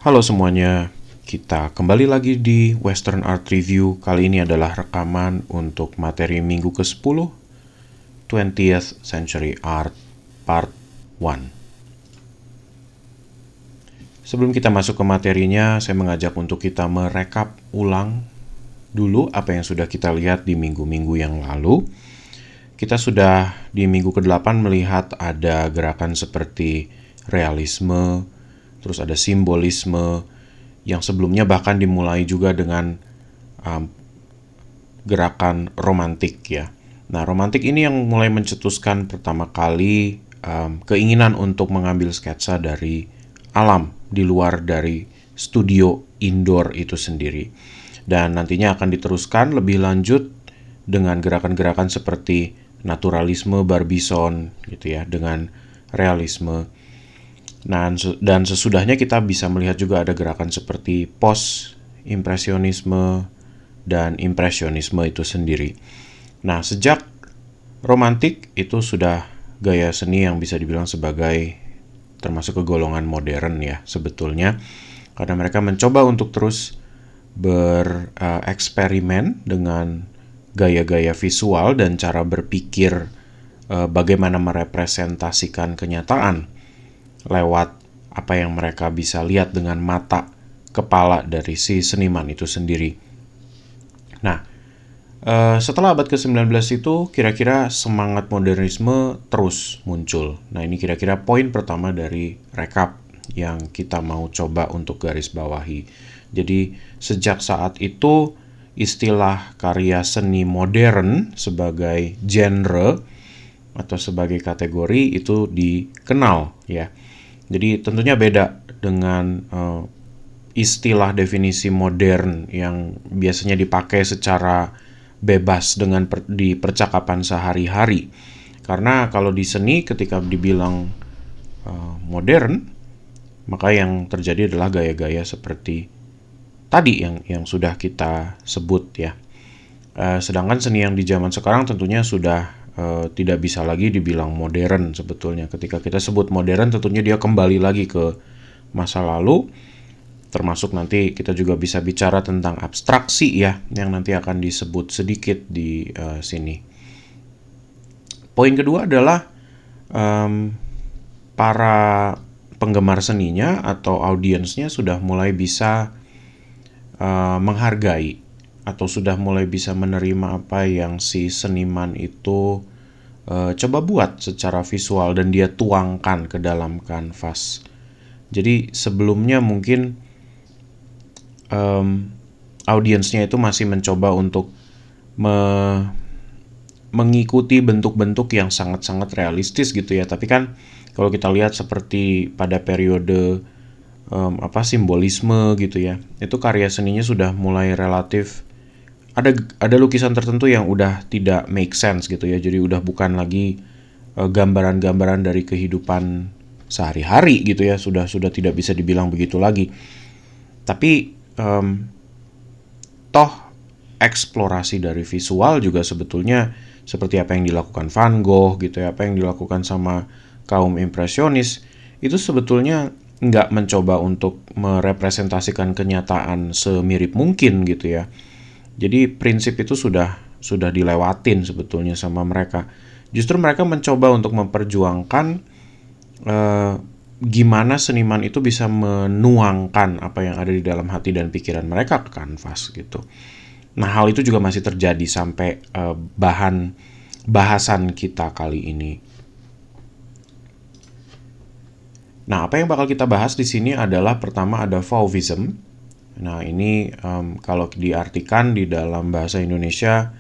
Halo semuanya, kita kembali lagi di Western Art Review. Kali ini adalah rekaman untuk materi minggu ke-10, 20th Century Art Part 1. Sebelum kita masuk ke materinya, saya mengajak untuk kita merekap ulang dulu apa yang sudah kita lihat di minggu-minggu yang lalu. Kita sudah di minggu ke-8 melihat ada gerakan seperti realisme, terus ada simbolisme, yang sebelumnya bahkan dimulai juga dengan gerakan romantik ya. Nah, romantik ini yang mulai mencetuskan pertama kali keinginan untuk mengambil sketsa dari alam di luar dari studio indoor itu sendiri. Dan nantinya akan diteruskan lebih lanjut dengan gerakan-gerakan seperti naturalisme Barbizon gitu ya, dengan realisme. Nah, dan sesudahnya kita bisa melihat juga ada gerakan seperti post impresionisme dan impresionisme itu sendiri. Nah, sejak romantik itu sudah gaya seni yang bisa dibilang sebagai termasuk ke golongan modern ya sebetulnya, karena mereka mencoba untuk terus bereksperimen dengan gaya-gaya visual dan cara berpikir bagaimana merepresentasikan kenyataan lewat apa yang mereka bisa lihat dengan mata kepala dari si seniman itu sendiri. Nah, setelah abad ke-19 itu kira-kira semangat modernisme terus muncul. Nah, ini kira-kira poin pertama dari rekap yang kita mau coba untuk garis bawahi. Jadi, sejak saat itu istilah karya seni modern sebagai genre atau sebagai kategori itu dikenal ya. Jadi tentunya beda dengan istilah definisi modern yang biasanya dipakai secara bebas di percakapan sehari-hari. Karena kalau di seni ketika dibilang modern, maka yang terjadi adalah gaya-gaya seperti tadi yang sudah kita sebut ya. Sedangkan seni yang di zaman sekarang tentunya sudah tidak bisa lagi dibilang modern sebetulnya. Ketika kita sebut modern tentunya dia kembali lagi ke masa lalu, termasuk nanti kita juga bisa bicara tentang abstraksi ya, yang nanti akan disebut sedikit di sini. Poin kedua adalah para penggemar seninya atau audiensnya sudah mulai bisa menghargai atau sudah mulai bisa menerima apa yang si seniman itu coba buat secara visual dan dia tuangkan ke dalam kanvas. Jadi sebelumnya mungkin audiensnya itu masih mencoba untuk mengikuti bentuk-bentuk yang sangat-sangat realistis gitu ya. Tapi kan kalau kita lihat seperti pada periode simbolisme gitu ya, itu karya seninya sudah mulai relatif ada lukisan tertentu yang udah tidak make sense gitu ya. Jadi udah bukan lagi gambaran-gambaran dari kehidupan sehari-hari gitu ya, sudah tidak bisa dibilang begitu lagi. Tapi toh eksplorasi dari visual juga sebetulnya seperti apa yang dilakukan Van Gogh gitu ya, apa yang dilakukan sama kaum impresionis itu sebetulnya nggak mencoba untuk merepresentasikan kenyataan semirip mungkin gitu ya. Jadi prinsip itu sudah dilewatin sebetulnya sama mereka. Justru mereka mencoba untuk memperjuangkan gimana seniman itu bisa menuangkan apa yang ada di dalam hati dan pikiran mereka ke kanvas gitu. Nah, hal itu juga masih terjadi sampai bahan bahasan kita kali ini. Nah, apa yang bakal kita bahas di sini adalah pertama ada Fauvism. Nah, ini kalau diartikan di dalam bahasa Indonesia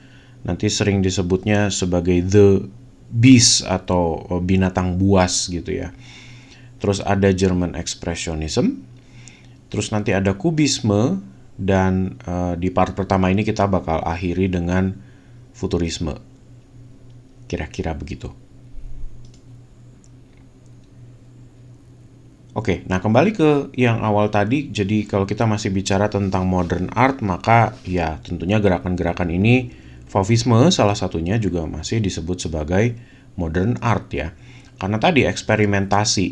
nanti sering disebutnya sebagai the beast atau binatang buas gitu ya. Terus ada German Expressionism. Terus nanti ada Kubisme dan di part pertama ini kita bakal akhiri dengan Futurisme. Kira-kira begitu. Oke, nah kembali ke yang awal tadi. Jadi kalau kita masih bicara tentang modern art, maka ya tentunya gerakan-gerakan ini, Fauvisme salah satunya juga masih disebut sebagai modern art ya. Karena tadi eksperimentasi.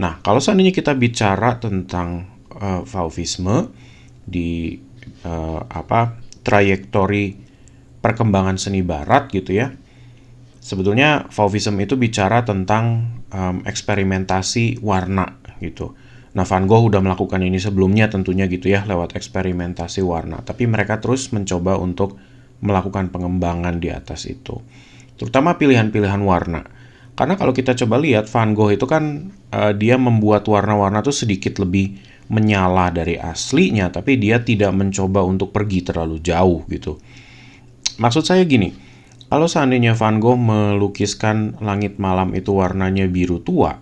Nah, kalau seandainya kita bicara tentang Fauvisme di trayektori perkembangan seni barat gitu ya. Sebetulnya Fauvism itu bicara tentang eksperimentasi warna gitu. Nah, Van Gogh udah melakukan ini sebelumnya tentunya gitu ya, lewat eksperimentasi warna. Tapi mereka terus mencoba untuk melakukan pengembangan di atas itu. Terutama pilihan-pilihan warna. Karena kalau kita coba lihat, Van Gogh itu kan dia membuat warna-warna tuh sedikit lebih menyala dari aslinya, tapi dia tidak mencoba untuk pergi terlalu jauh gitu. Maksud saya gini, kalau seandainya Van Gogh melukiskan langit malam itu warnanya biru tua,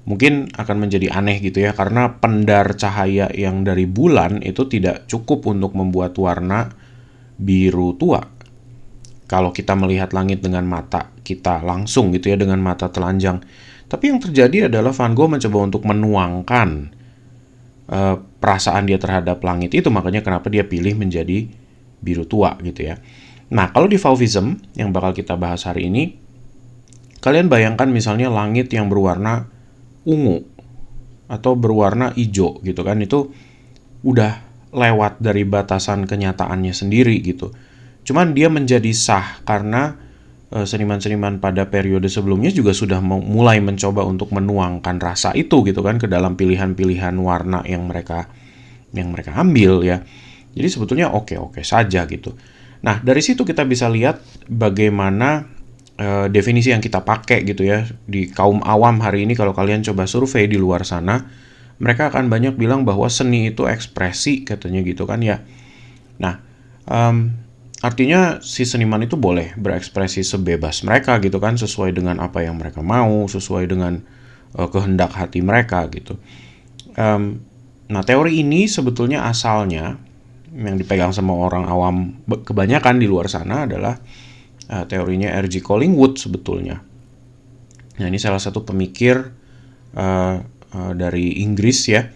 mungkin akan menjadi aneh gitu ya, karena pendar cahaya yang dari bulan itu tidak cukup untuk membuat warna biru tua. Kalau kita melihat langit dengan mata kita langsung gitu ya, dengan mata telanjang. Tapi yang terjadi adalah Van Gogh mencoba untuk menuangkan perasaan dia terhadap langit itu, makanya kenapa dia pilih menjadi biru tua gitu ya. Nah, kalau di Fauvism yang bakal kita bahas hari ini, kalian bayangkan misalnya langit yang berwarna ungu atau berwarna hijau gitu kan, itu udah lewat dari batasan kenyataannya sendiri gitu. Cuman dia menjadi sah karena seniman-seniman pada periode sebelumnya juga sudah mulai mencoba untuk menuangkan rasa itu gitu kan ke dalam pilihan-pilihan warna yang mereka ambil ya. Jadi sebetulnya oke-oke saja gitu. Nah, dari situ kita bisa lihat bagaimana definisi yang kita pakai gitu ya di kaum awam hari ini. Kalau kalian coba survei di luar sana, mereka akan banyak bilang bahwa seni itu ekspresi katanya gitu kan ya. Nah, artinya si seniman itu boleh berekspresi sebebas mereka gitu kan, sesuai dengan apa yang mereka mau, sesuai dengan kehendak hati mereka gitu. Nah, teori ini sebetulnya asalnya yang dipegang sama orang awam kebanyakan di luar sana adalah teorinya R.G. Collingwood sebetulnya. Nah, ini salah satu pemikir dari Inggris ya,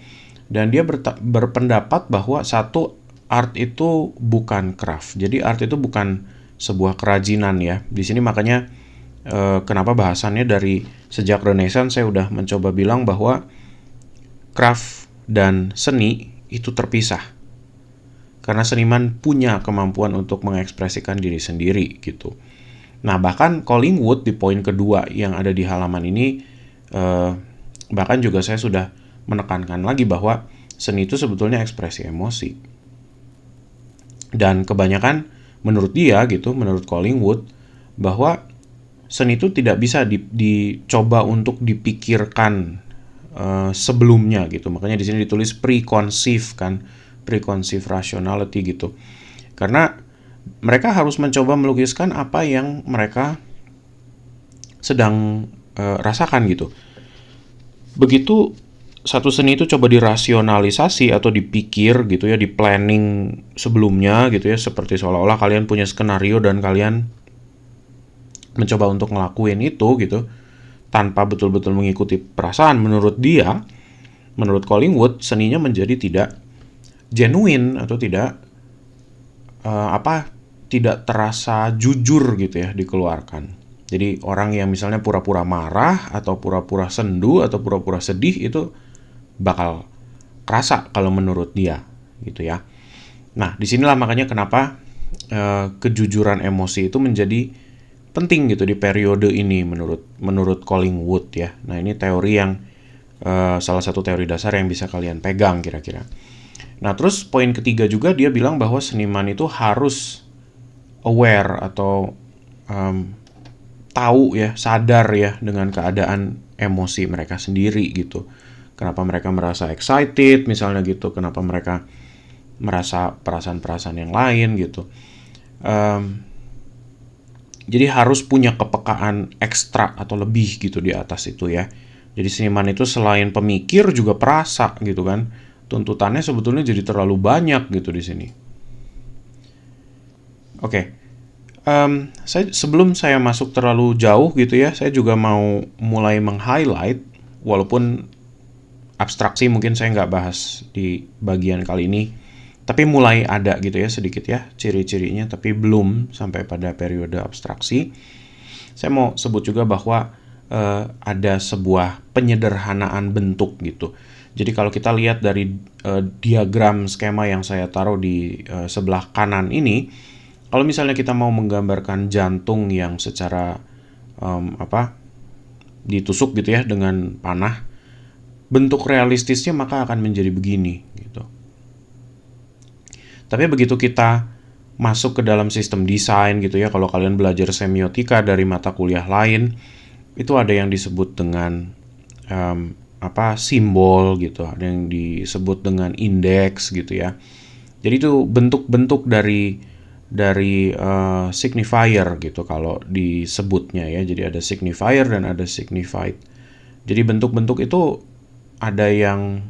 dan dia berpendapat bahwa satu, art itu bukan craft. Jadi art itu bukan sebuah kerajinan ya. Di sini makanya kenapa bahasannya dari sejak Renaissance saya udah mencoba bilang bahwa craft dan seni itu terpisah. Karena seniman punya kemampuan untuk mengekspresikan diri sendiri gitu. Nah, bahkan Collingwood di poin kedua yang ada di halaman ini, bahkan juga saya sudah menekankan lagi bahwa seni itu sebetulnya ekspresi emosi. Dan kebanyakan menurut dia gitu, menurut Collingwood, bahwa seni itu tidak bisa dicoba untuk dipikirkan sebelumnya gitu. Makanya di sini ditulis preconceive kan, preconceived rationality gitu. Karena mereka harus mencoba melukiskan apa yang mereka sedang rasakan gitu. Begitu satu seni itu coba dirasionalisasi atau dipikir gitu ya, di planning sebelumnya gitu ya, seperti seolah-olah kalian punya skenario dan kalian mencoba untuk ngelakuin itu gitu tanpa betul-betul mengikuti perasaan. Menurut dia, menurut Collingwood, seninya menjadi tidak genuine atau tidak tidak terasa jujur gitu ya dikeluarkan. Jadi orang yang misalnya pura-pura marah atau pura-pura sendu atau pura-pura sedih itu bakal kerasa kalau menurut dia gitu ya. Nah, disinilah makanya kenapa kejujuran emosi itu menjadi penting gitu di periode ini menurut Collingwood ya. Nah, ini teori yang salah satu teori dasar yang bisa kalian pegang kira-kira. Nah, terus poin ketiga juga dia bilang bahwa seniman itu harus aware atau tahu ya, sadar ya dengan keadaan emosi mereka sendiri gitu. Kenapa mereka merasa excited misalnya gitu, kenapa mereka merasa perasaan-perasaan yang lain gitu. Jadi harus punya kepekaan ekstra atau lebih gitu di atas itu ya. Jadi seniman itu selain pemikir juga perasa gitu kan. Tuntutannya sebetulnya jadi terlalu banyak gitu di sini. Oke. Sebelum saya masuk terlalu jauh gitu ya, saya juga mau mulai meng-highlight, walaupun abstraksi mungkin saya nggak bahas di bagian kali ini, tapi mulai ada gitu ya sedikit ya ciri-cirinya, tapi belum sampai pada periode abstraksi. Saya mau sebut juga bahwa ada sebuah penyederhanaan bentuk gitu. Jadi kalau kita lihat dari diagram skema yang saya taruh di sebelah kanan ini, kalau misalnya kita mau menggambarkan jantung yang secara ditusuk gitu ya dengan panah, bentuk realistisnya maka akan menjadi begini gitu. Tapi begitu kita masuk ke dalam sistem desain gitu ya, kalau kalian belajar semiotika dari mata kuliah lain, itu ada yang disebut dengan simbol gitu, ada yang disebut dengan indeks gitu ya. Jadi itu bentuk-bentuk dari signifier gitu kalau disebutnya ya. Jadi ada signifier dan ada signified. Jadi bentuk-bentuk itu ada yang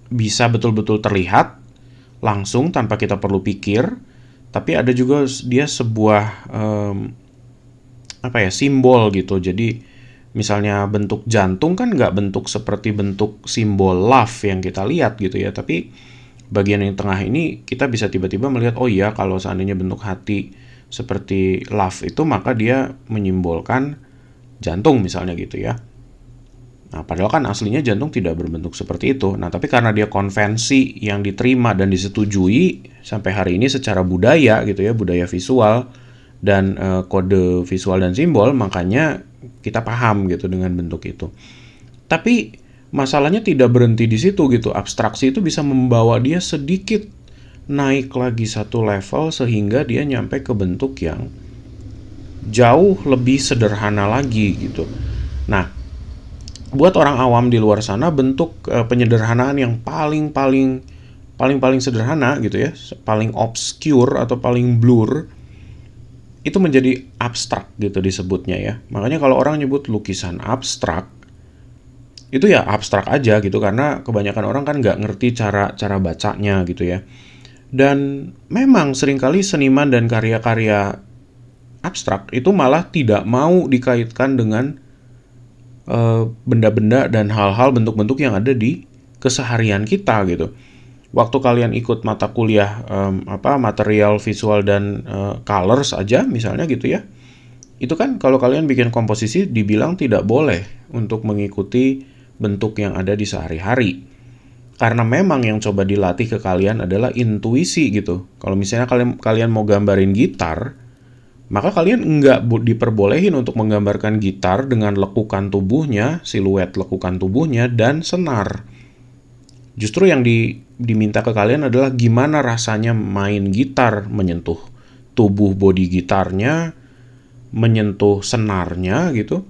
bisa betul-betul terlihat langsung tanpa kita perlu pikir, tapi ada juga dia sebuah simbol gitu. Jadi misalnya bentuk jantung kan nggak bentuk seperti bentuk simbol love yang kita lihat gitu ya, tapi bagian yang tengah ini kita bisa tiba-tiba melihat, oh iya kalau seandainya bentuk hati seperti love itu maka dia menyimbolkan jantung misalnya gitu ya. Nah, padahal kan aslinya jantung tidak berbentuk seperti itu. Nah, tapi karena dia konvensi yang diterima dan disetujui sampai hari ini secara budaya gitu ya, budaya visual dan kode visual dan simbol, makanya kita paham gitu dengan bentuk itu. Tapi masalahnya tidak berhenti di situ gitu. Abstraksi itu bisa membawa dia sedikit naik lagi satu level sehingga dia nyampe ke bentuk yang jauh lebih sederhana lagi gitu. Nah, buat orang awam di luar sana, bentuk penyederhanaan yang paling sederhana gitu ya, paling obscure atau paling blur, itu menjadi abstrak gitu disebutnya ya. Makanya kalau orang nyebut lukisan abstrak, itu ya abstrak aja gitu, karena kebanyakan orang kan nggak ngerti cara bacanya gitu ya. Dan memang seringkali seniman dan karya-karya abstrak itu malah tidak mau dikaitkan dengan benda-benda dan hal-hal bentuk-bentuk yang ada di keseharian kita gitu. Waktu kalian ikut mata kuliah material visual dan colors aja misalnya gitu ya, itu kan kalau kalian bikin komposisi dibilang tidak boleh untuk mengikuti bentuk yang ada di sehari-hari, karena memang yang coba dilatih ke kalian adalah intuisi gitu. Kalau misalnya kalian mau gambarin gitar, maka kalian nggak diperbolehin untuk menggambarkan gitar dengan lekukan tubuhnya, siluet lekukan tubuhnya, dan senar. Justru yang diminta ke kalian adalah gimana rasanya main gitar, menyentuh tubuh bodi gitarnya, menyentuh senarnya gitu,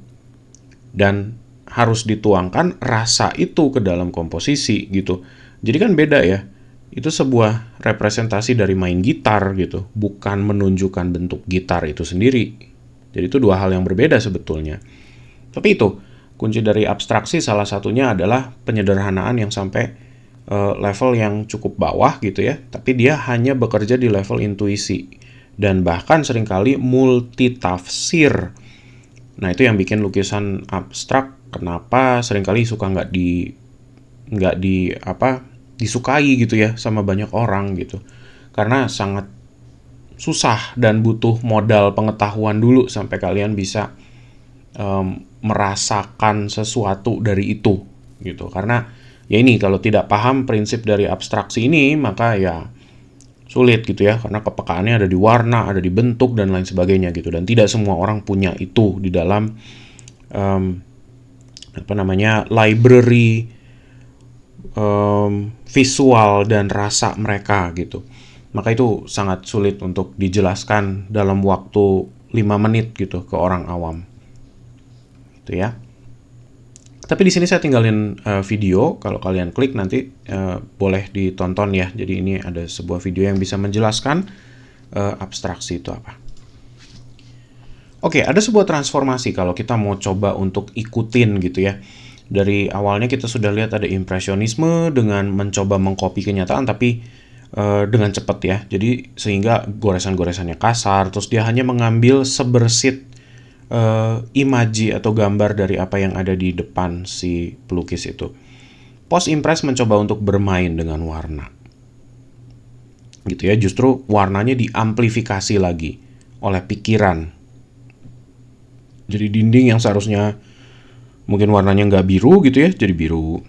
dan harus dituangkan rasa itu ke dalam komposisi gitu. Jadi kan beda ya. Itu sebuah representasi dari main gitar gitu, bukan menunjukkan bentuk gitar itu sendiri. Jadi itu dua hal yang berbeda sebetulnya. Tapi itu, kunci dari abstraksi salah satunya adalah penyederhanaan yang sampai level yang cukup bawah gitu ya, tapi dia hanya bekerja di level intuisi. Dan bahkan seringkali multitafsir. Nah itu yang bikin lukisan abstrak kenapa seringkali suka nggak disukai gitu ya sama banyak orang gitu, karena sangat susah dan butuh modal pengetahuan dulu sampai kalian bisa merasakan sesuatu dari itu gitu. Karena ya ini kalau tidak paham prinsip dari abstraksi ini maka ya sulit gitu ya, karena kepekaannya ada di warna, ada di bentuk dan lain sebagainya gitu, dan tidak semua orang punya itu di dalam library visual dan rasa mereka gitu. Maka itu sangat sulit untuk dijelaskan dalam waktu 5 menit gitu ke orang awam. Gitu ya. Tapi di sini saya tinggalin video, kalau kalian klik nanti boleh ditonton ya. Jadi ini ada sebuah video yang bisa menjelaskan abstraksi itu apa. Oke, ada sebuah transformasi kalau kita mau coba untuk ikutin gitu ya. Dari awalnya kita sudah lihat ada impresionisme dengan mencoba mengcopy kenyataan tapi dengan cepat ya. Jadi sehingga goresan-goresannya kasar, terus dia hanya mengambil sebersit imaji atau gambar dari apa yang ada di depan si pelukis itu. Post-impress mencoba untuk bermain dengan warna. Gitu ya, justru warnanya diamplifikasi lagi oleh pikiran. Jadi dinding yang seharusnya mungkin warnanya nggak biru gitu ya, jadi biru.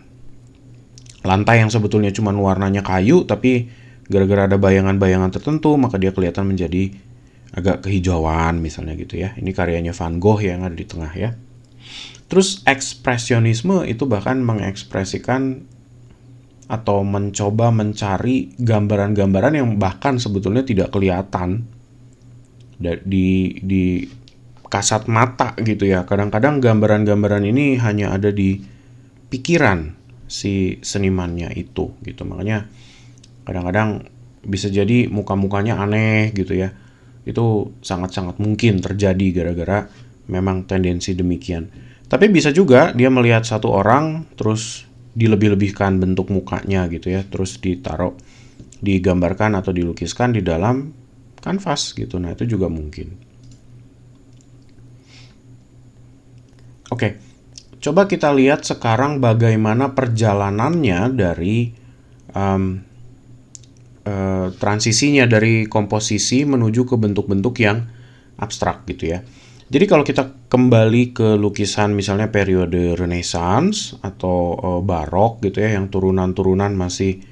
lantai yang sebetulnya cuma warnanya kayu, tapi gara-gara ada bayangan-bayangan tertentu, maka dia kelihatan menjadi agak kehijauan misalnya gitu ya. Ini karyanya Van Gogh yang ada di tengah ya. Terus ekspresionisme itu bahkan mengekspresikan atau mencoba mencari gambaran-gambaran yang bahkan sebetulnya tidak kelihatan di kasat mata gitu ya. Kadang-kadang gambaran-gambaran ini hanya ada di pikiran si senimannya itu gitu. Makanya kadang-kadang bisa jadi muka-mukanya aneh gitu ya. Itu sangat-sangat mungkin terjadi gara-gara memang tendensi demikian. Tapi bisa juga dia melihat satu orang terus dilebih-lebihkan bentuk mukanya gitu ya, terus digambarkan atau dilukiskan di dalam kanvas gitu. Nah, itu juga mungkin. Oke, coba kita lihat sekarang bagaimana perjalanannya dari transisinya dari komposisi menuju ke bentuk-bentuk yang abstrak gitu ya. Jadi kalau kita kembali ke lukisan misalnya periode Renaissance atau Barok gitu ya, yang turunan-turunan masih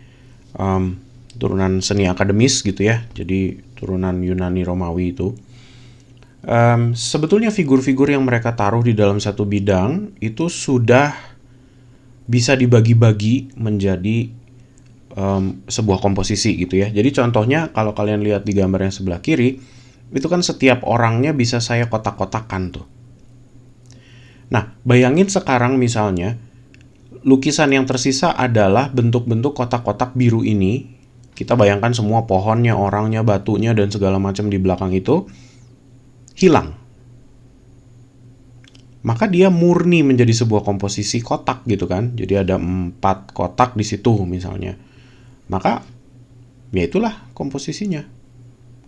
turunan seni akademis gitu ya, jadi turunan Yunani Romawi itu. Sebetulnya figur-figur yang mereka taruh di dalam satu bidang itu sudah bisa dibagi-bagi menjadi sebuah komposisi gitu ya. Jadi contohnya kalau kalian lihat di gambar yang sebelah kiri, itu kan setiap orangnya bisa saya kotak-kotakan tuh. Nah, bayangin sekarang misalnya lukisan yang tersisa adalah bentuk-bentuk kotak-kotak biru ini. Kita bayangkan semua pohonnya, orangnya, batunya, dan segala macam di belakang itu hilang. Maka dia murni menjadi sebuah komposisi kotak gitu kan. Jadi ada 4 kotak di situ misalnya. Maka ya itulah komposisinya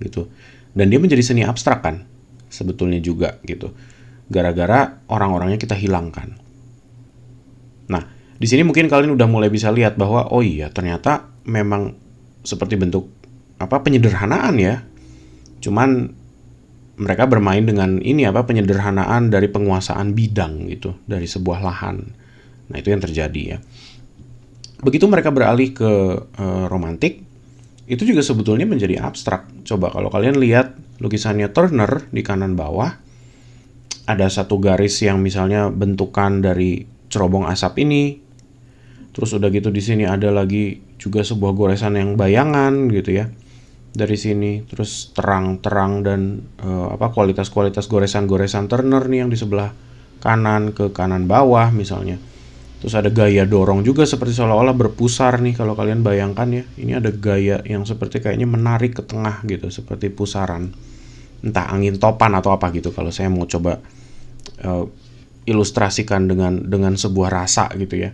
gitu. Dan dia menjadi seni abstrak kan sebetulnya juga gitu. Gara-gara orang-orangnya kita hilangkan. Nah, di sini mungkin kalian udah mulai bisa lihat bahwa oh iya ternyata memang seperti bentuk penyederhanaan ya. Cuman mereka bermain dengan ini penyederhanaan dari penguasaan bidang gitu, dari sebuah lahan. Nah, itu yang terjadi ya. Begitu mereka beralih ke romantik, itu juga sebetulnya menjadi abstrak. Coba kalau kalian lihat lukisannya Turner di kanan bawah, ada satu garis yang misalnya bentukan dari cerobong asap ini. Terus udah gitu di sini ada lagi juga sebuah goresan yang bayangan gitu ya. Dari sini terus terang-terang dan kualitas-kualitas goresan-goresan Turner nih yang di sebelah kanan ke kanan bawah misalnya. Terus ada gaya dorong juga seperti seolah-olah berpusar nih kalau kalian bayangkan ya. Ini ada gaya yang seperti kayaknya menarik ke tengah gitu, seperti pusaran. Entah angin topan atau apa gitu kalau saya mau coba ilustrasikan dengan sebuah rasa gitu ya.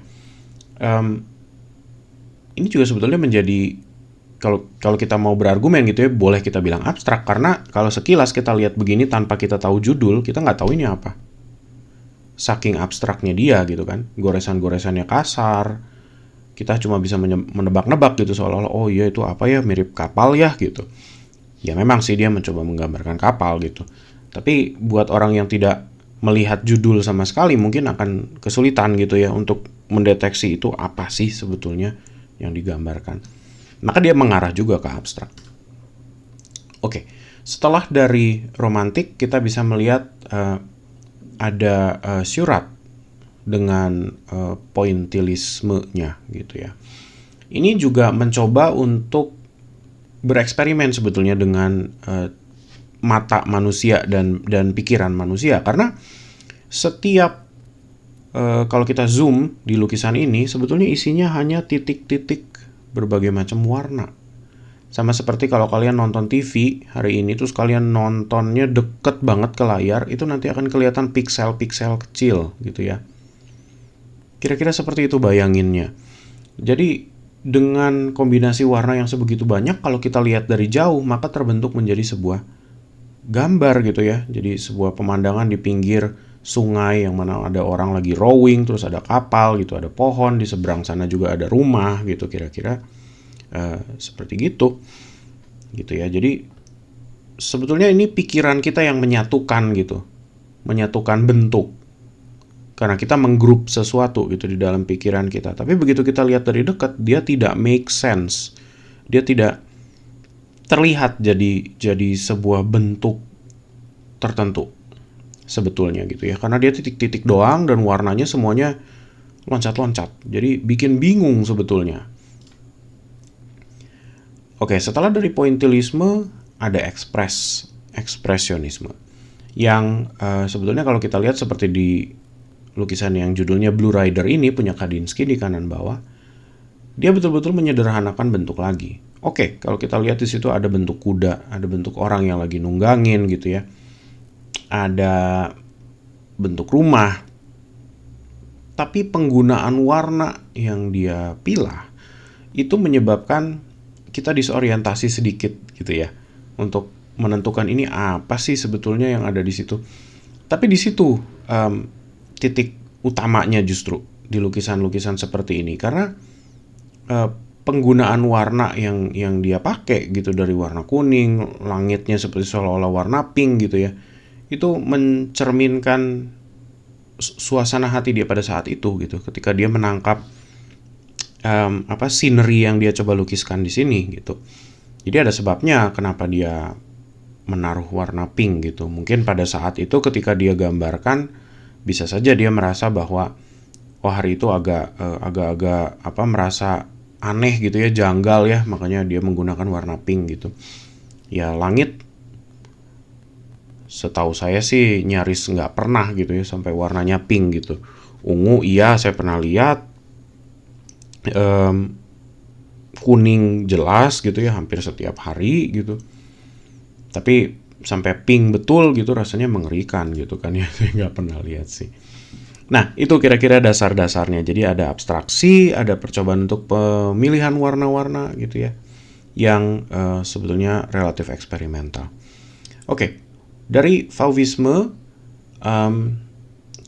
Ini juga sebetulnya menjadi kalau kita mau berargumen gitu ya, boleh kita bilang abstrak karena kalau sekilas kita lihat begini tanpa kita tahu judul, kita nggak tahu ini apa. Saking abstraknya dia gitu kan, goresan-goresannya kasar, kita cuma bisa menebak-nebak gitu seolah-olah oh iya itu apa ya, mirip kapal ya gitu. Ya memang sih dia mencoba menggambarkan kapal gitu. Tapi buat orang yang tidak melihat judul sama sekali mungkin akan kesulitan gitu ya untuk mendeteksi itu apa sih sebetulnya yang digambarkan. Maka dia mengarah juga ke abstrak. Oke, setelah dari romantik kita bisa melihat ada Seurat dengan pointillismenya gitu ya. Ini juga mencoba untuk bereksperimen sebetulnya dengan mata manusia dan pikiran manusia karena setiap kalau kita zoom di lukisan ini sebetulnya isinya hanya titik-titik berbagai macam warna. Sama seperti kalau kalian nonton TV hari ini terus kalian nontonnya deket banget ke layar, itu nanti akan kelihatan piksel-piksel kecil gitu ya. Kira-kira seperti itu bayanginnya. Jadi dengan kombinasi warna yang sebegitu banyak, kalau kita lihat dari jauh maka terbentuk menjadi sebuah gambar gitu ya. Jadi sebuah pemandangan di pinggir sungai yang mana ada orang lagi rowing, terus ada kapal gitu, ada pohon, di seberang sana juga ada rumah gitu kira-kira. Seperti gitu ya. Jadi sebetulnya ini pikiran kita yang menyatukan gitu, menyatukan bentuk. karena kita menggrup sesuatu gitu di dalam pikiran kita. Tapi begitu kita lihat dari dekat, dia tidak make sense. Dia tidak terlihat jadi sebuah bentuk tertentu sebetulnya gitu ya. Karena dia titik-titik doang dan warnanya semuanya loncat-loncat. Jadi bikin bingung sebetulnya. Oke, setelah dari pointillisme ada ekspresionisme. Yang sebetulnya kalau kita lihat seperti di lukisan yang judulnya Blue Rider ini punya Kandinsky di kanan bawah, dia betul-betul menyederhanakan bentuk lagi. Oke, kalau kita lihat di situ ada bentuk kuda, ada bentuk orang yang lagi nunggangin gitu ya. Ada bentuk rumah. Tapi penggunaan warna yang dia pilah itu menyebabkan kita disorientasi sedikit gitu ya, untuk menentukan ini apa sih sebetulnya yang ada di situ. Tapi di situ titik utamanya justru di lukisan-lukisan seperti ini, karena penggunaan warna yang dia pakai gitu, dari warna kuning, langitnya seperti seolah-olah warna pink gitu ya, itu mencerminkan suasana hati dia pada saat itu gitu, ketika dia menangkap scenery yang dia coba lukiskan di sini gitu. Jadi ada sebabnya kenapa dia menaruh warna pink gitu. Mungkin pada saat itu ketika dia gambarkan, bisa saja dia merasa bahwa hari itu agak-agak merasa aneh gitu ya, janggal ya, makanya dia menggunakan warna pink gitu. Ya langit, setahu saya sih nyaris nggak pernah gitu ya sampai warnanya pink gitu. Ungu iya saya pernah lihat, kuning jelas gitu ya hampir setiap hari gitu. Tapi sampai pink betul gitu rasanya mengerikan gitu kan ya, saya nggak pernah lihat sih. Nah itu kira-kira dasar-dasarnya. Jadi ada abstraksi, ada percobaan untuk pemilihan warna-warna gitu ya, yang sebetulnya relatif eksperimental. Oke. Dari Fauvisme,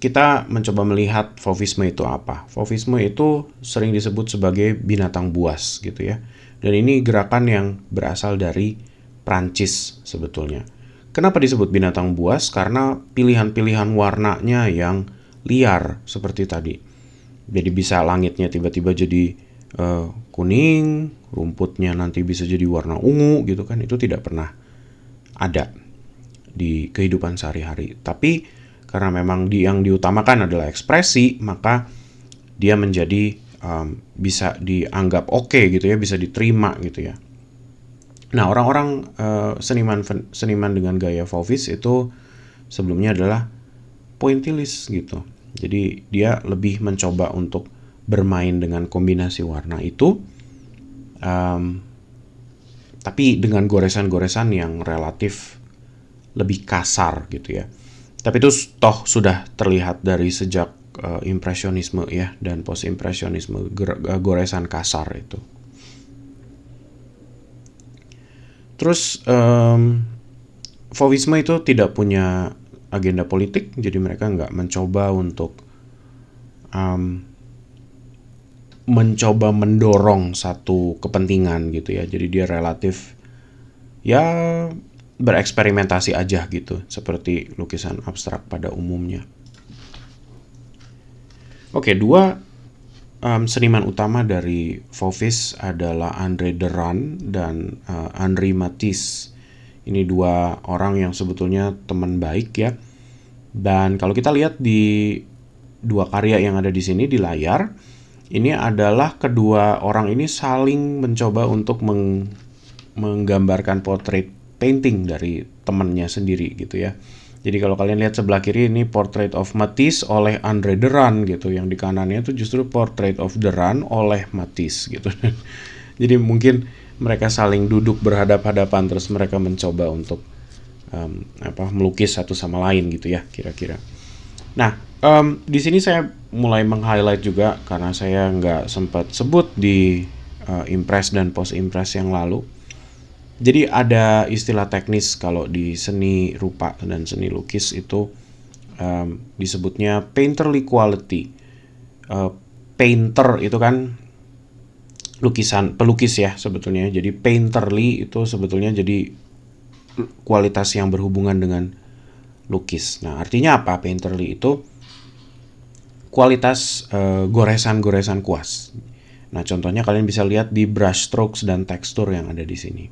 kita mencoba melihat Fauvisme itu apa. Fauvisme itu sering disebut sebagai binatang buas gitu ya. Dan ini gerakan yang berasal dari Prancis sebetulnya. Kenapa disebut binatang buas? Karena pilihan-pilihan warnanya yang liar seperti tadi. Jadi bisa langitnya tiba-tiba jadi kuning, rumputnya nanti bisa jadi warna ungu gitu kan. Itu tidak pernah ada di kehidupan sehari-hari. Tapi karena memang yang diutamakan adalah ekspresi, maka dia menjadi bisa dianggap oke gitu ya, bisa diterima gitu ya. Nah orang-orang seniman dengan gaya Fauvis itu sebelumnya adalah pointillis gitu. Jadi dia lebih mencoba untuk bermain dengan kombinasi warna itu, tapi dengan goresan-goresan yang relatif lebih kasar gitu ya. Tapi itu toh sudah terlihat dari sejak impresionisme ya dan post impresionisme, goresan kasar itu. Terus Fauvisme itu tidak punya agenda politik, jadi mereka nggak mencoba untuk mencoba mendorong satu kepentingan gitu ya. Jadi dia relatif ya bereksperimentasi aja gitu, seperti lukisan abstrak pada umumnya. Oke, dua seniman utama dari Fauvis adalah André Derain dan Henri Matisse. Ini dua orang yang sebetulnya teman baik ya. Dan kalau kita lihat di dua karya yang ada di sini di layar, ini adalah kedua orang ini saling mencoba untuk menggambarkan portrait painting dari temannya sendiri gitu ya. Jadi kalau kalian lihat sebelah kiri ini Portrait of Matisse oleh André Derain gitu, yang di kanannya itu justru Portrait of Derain oleh Matisse gitu. Jadi mungkin mereka saling duduk berhadap-hadapan terus mereka mencoba untuk melukis satu sama lain gitu ya kira-kira. Nah di sini saya mulai meng-highlight juga karena saya nggak sempat sebut di impress dan post impress yang lalu. Jadi ada istilah teknis kalau di seni rupa dan seni lukis itu disebutnya painterly quality. Painter itu kan pelukis ya sebetulnya. Jadi painterly itu sebetulnya jadi kualitas yang berhubungan dengan lukis. Nah artinya apa painterly itu? kualitas goresan-goresan kuas. Nah, contohnya kalian bisa lihat di brush strokes dan tekstur yang ada di sini.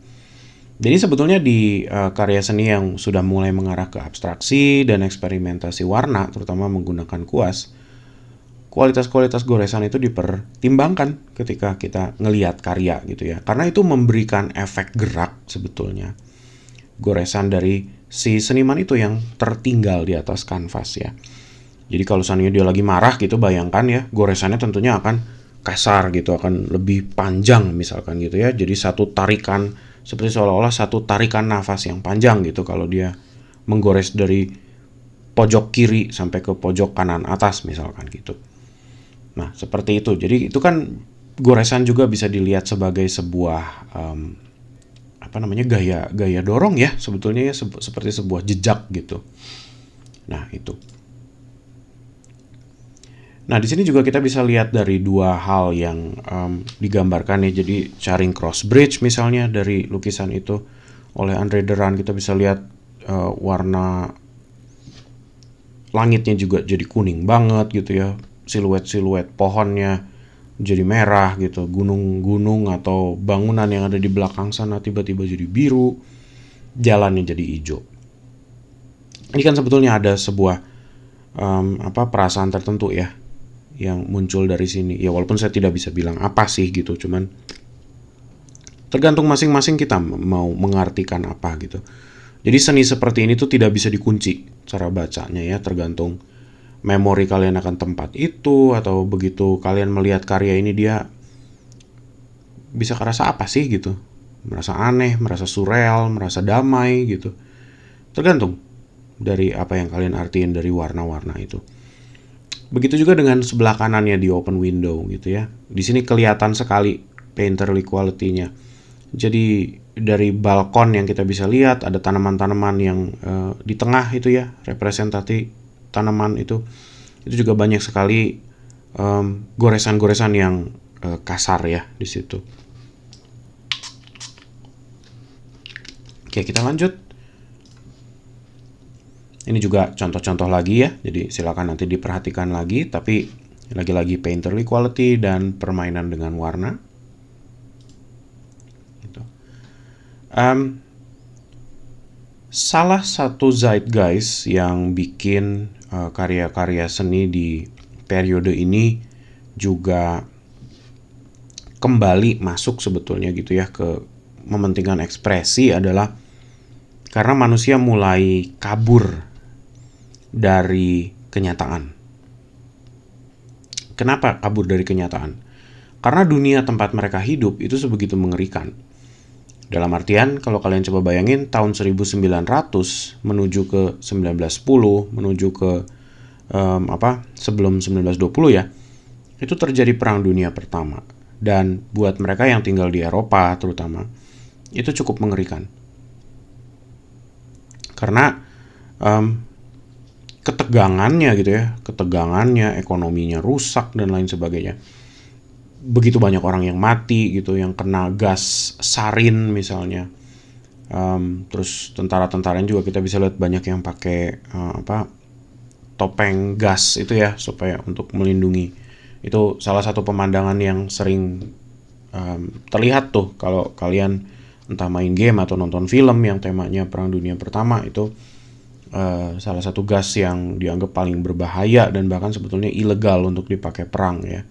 Jadi sebetulnya di karya seni yang sudah mulai mengarah ke abstraksi dan eksperimentasi warna, terutama menggunakan kuas, kualitas-kualitas goresan itu dipertimbangkan ketika kita ngelihat karya gitu ya. Karena itu memberikan efek gerak sebetulnya. Goresan dari si seniman itu yang tertinggal di atas kanvas ya. Jadi kalau seandainya dia lagi marah gitu, bayangkan ya, goresannya tentunya akan kasar gitu, akan lebih panjang misalkan gitu ya. Jadi satu tarikan, seperti seolah-olah satu tarikan nafas yang panjang gitu kalau dia menggores dari pojok kiri sampai ke pojok kanan atas misalkan gitu. Nah, seperti itu. Jadi itu kan goresan juga bisa dilihat sebagai sebuah gaya dorong ya sebetulnya ya, seperti sebuah jejak gitu. Nah, itu. Nah, di sini juga kita bisa lihat dari dua hal yang digambarkan ya. Jadi Charing Cross Bridge misalnya dari lukisan itu oleh Andre Derain, kita bisa lihat warna langitnya juga jadi kuning banget gitu ya. Siluet-siluet pohonnya jadi merah gitu. Gunung-gunung atau bangunan yang ada di belakang sana tiba-tiba jadi biru. Jalannya jadi hijau. Ini kan sebetulnya ada sebuah perasaan tertentu ya yang muncul dari sini. Ya walaupun saya tidak bisa bilang apa sih gitu, cuman tergantung masing-masing kita mau mengartikan apa gitu. Jadi seni seperti ini tuh tidak bisa dikunci cara bacanya ya, tergantung memori kalian akan tempat itu, atau begitu kalian melihat karya ini dia bisa kerasa apa sih gitu. Merasa aneh, merasa surreal, merasa damai gitu. Tergantung dari apa yang kalian artiin dari warna-warna itu. Begitu juga dengan sebelah kanannya di open window gitu ya. Di sini kelihatan sekali painterly quality-nya. Jadi dari balkon yang kita bisa lihat ada tanaman-tanaman yang di tengah itu ya, representasi tanaman itu juga banyak sekali goresan-goresan yang kasar ya di situ. Oke, kita lanjut. Ini juga contoh-contoh lagi ya, jadi silakan nanti diperhatikan lagi, tapi lagi-lagi painterly quality dan permainan dengan warna. Gitu. Salah satu zeitgeist yang bikin karya-karya seni di periode ini juga kembali masuk sebetulnya gitu ya ke mementingkan ekspresi adalah karena manusia mulai kabur dari kenyataan. Kenapa kabur dari kenyataan? Karena dunia tempat mereka hidup itu sebegitu mengerikan. Dalam artian, kalau kalian coba bayangin tahun 1900 menuju ke 1910, menuju ke sebelum 1920 ya, itu terjadi perang dunia pertama. Dan buat mereka yang tinggal di Eropa terutama, itu cukup mengerikan. Karena ketegangannya gitu ya, ketegangannya, ekonominya rusak dan lain sebagainya. Begitu banyak orang yang mati gitu, yang kena gas sarin misalnya. Terus tentara-tentara juga kita bisa lihat banyak yang pakai topeng gas itu ya, supaya untuk melindungi. Itu salah satu pemandangan yang sering terlihat tuh kalau kalian entah main game atau nonton film yang temanya Perang Dunia Pertama. Itu salah satu gas yang dianggap paling berbahaya dan bahkan sebetulnya ilegal untuk dipakai perang ya.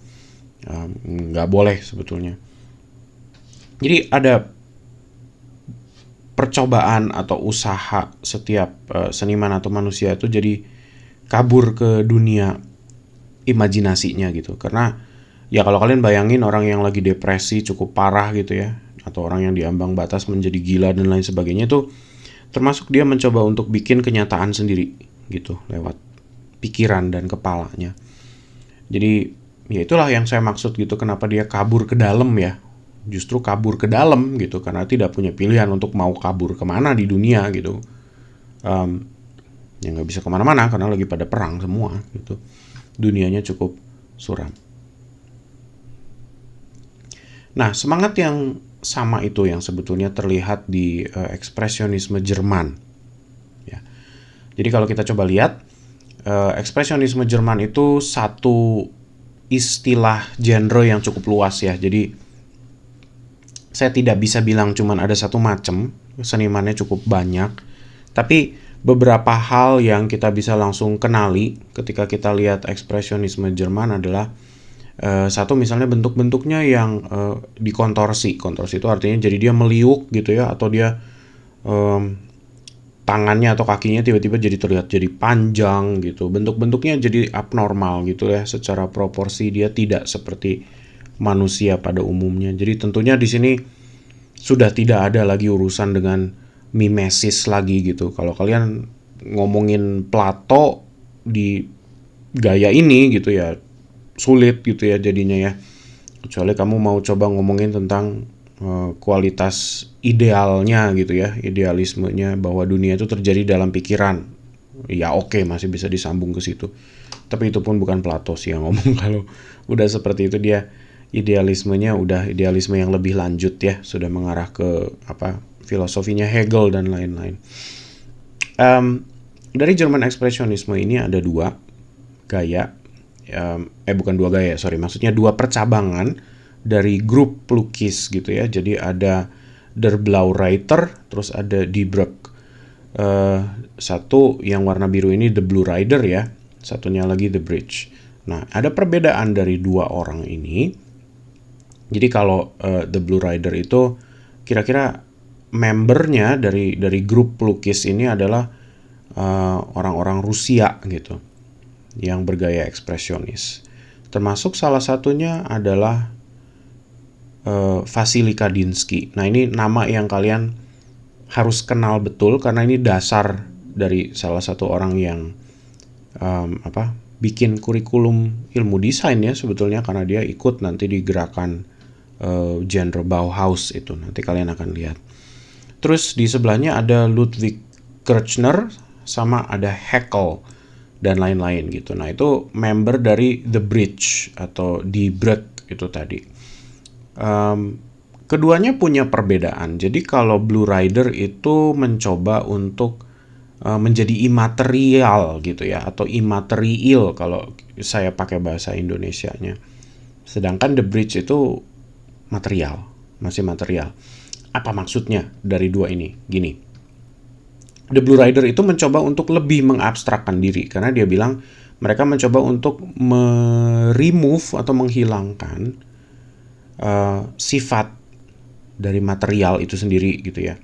Nggak boleh sebetulnya. Jadi ada percobaan atau usaha setiap seniman atau manusia itu jadi kabur ke dunia imajinasinya gitu. Karena ya kalau kalian bayangin orang yang lagi depresi cukup parah gitu ya, atau orang yang diambang batas menjadi gila dan lain sebagainya, itu termasuk dia mencoba untuk bikin kenyataan sendiri gitu lewat pikiran dan kepalanya. Jadi ya itulah yang saya maksud gitu, kenapa dia kabur ke dalam ya. Justru kabur ke dalam gitu karena tidak punya pilihan untuk mau kabur kemana di dunia gitu. Ya nggak bisa kemana-mana karena lagi pada perang semua gitu. Dunianya cukup suram. Nah, semangat yang sama itu yang sebetulnya terlihat di ekspresionisme Jerman. Ya. Jadi kalau kita coba lihat, Ekspresionisme Jerman itu satu istilah genre yang cukup luas ya. Jadi saya tidak bisa bilang cuman ada satu macam, senimannya cukup banyak. Tapi beberapa hal yang kita bisa langsung kenali ketika kita lihat ekspresionisme Jerman adalah satu, misalnya bentuk-bentuknya yang dikontorsi. Kontorsi itu artinya jadi dia meliuk gitu ya, atau dia tangannya atau kakinya tiba-tiba jadi terlihat jadi panjang gitu. Bentuk-bentuknya jadi abnormal gitu ya, secara proporsi dia tidak seperti manusia pada umumnya. Jadi tentunya di sini sudah tidak ada lagi urusan dengan mimesis lagi gitu. Kalau kalian ngomongin Plato di gaya ini gitu ya, sulit gitu ya jadinya ya. Kecuali kamu mau coba ngomongin tentang kualitas idealnya gitu ya, idealismenya bahwa dunia itu terjadi dalam pikiran. Ya oke, masih bisa disambung ke situ. Tapi itu pun bukan Plato sih yang ngomong. Kalau udah seperti itu dia idealismenya udah idealisme yang lebih lanjut ya, sudah mengarah ke filosofinya Hegel dan lain-lain. Dari Jerman ekspresionisme ini ada dua gaya, bukan dua gaya, maksudnya dua percabangan dari grup pelukis gitu ya. Jadi ada Der Blaureiter, terus ada Die Brücke. Satu yang warna biru ini The Blue Rider ya, satunya lagi The Bridge. Nah, ada perbedaan dari dua orang ini. Jadi kalau The Blue Rider itu kira-kira membernya dari grup pelukis ini adalah orang-orang Rusia gitu, yang bergaya ekspresionis. Termasuk salah satunya adalah Vasily Kandinsky. Nah, ini nama yang kalian harus kenal betul karena ini dasar dari salah satu orang yang bikin kurikulum ilmu desain ya sebetulnya, karena dia ikut nanti di gerakan genre Bauhaus itu. Nanti kalian akan lihat. Terus di sebelahnya ada Ludwig Kirchner, sama ada Haeckel dan lain-lain gitu. Nah, itu member dari The Bridge atau Die Brücke itu tadi. Keduanya punya perbedaan. Jadi kalau Blue Rider itu mencoba untuk menjadi imaterial gitu ya, atau imaterial kalau saya pakai bahasa Indonesianya. Sedangkan The Bridge itu material, masih material. Apa maksudnya dari dua ini? Gini, The Blue Rider itu mencoba untuk lebih mengabstrakkan diri, karena dia bilang mereka mencoba untuk remove atau menghilangkan sifat dari material itu sendiri gitu ya.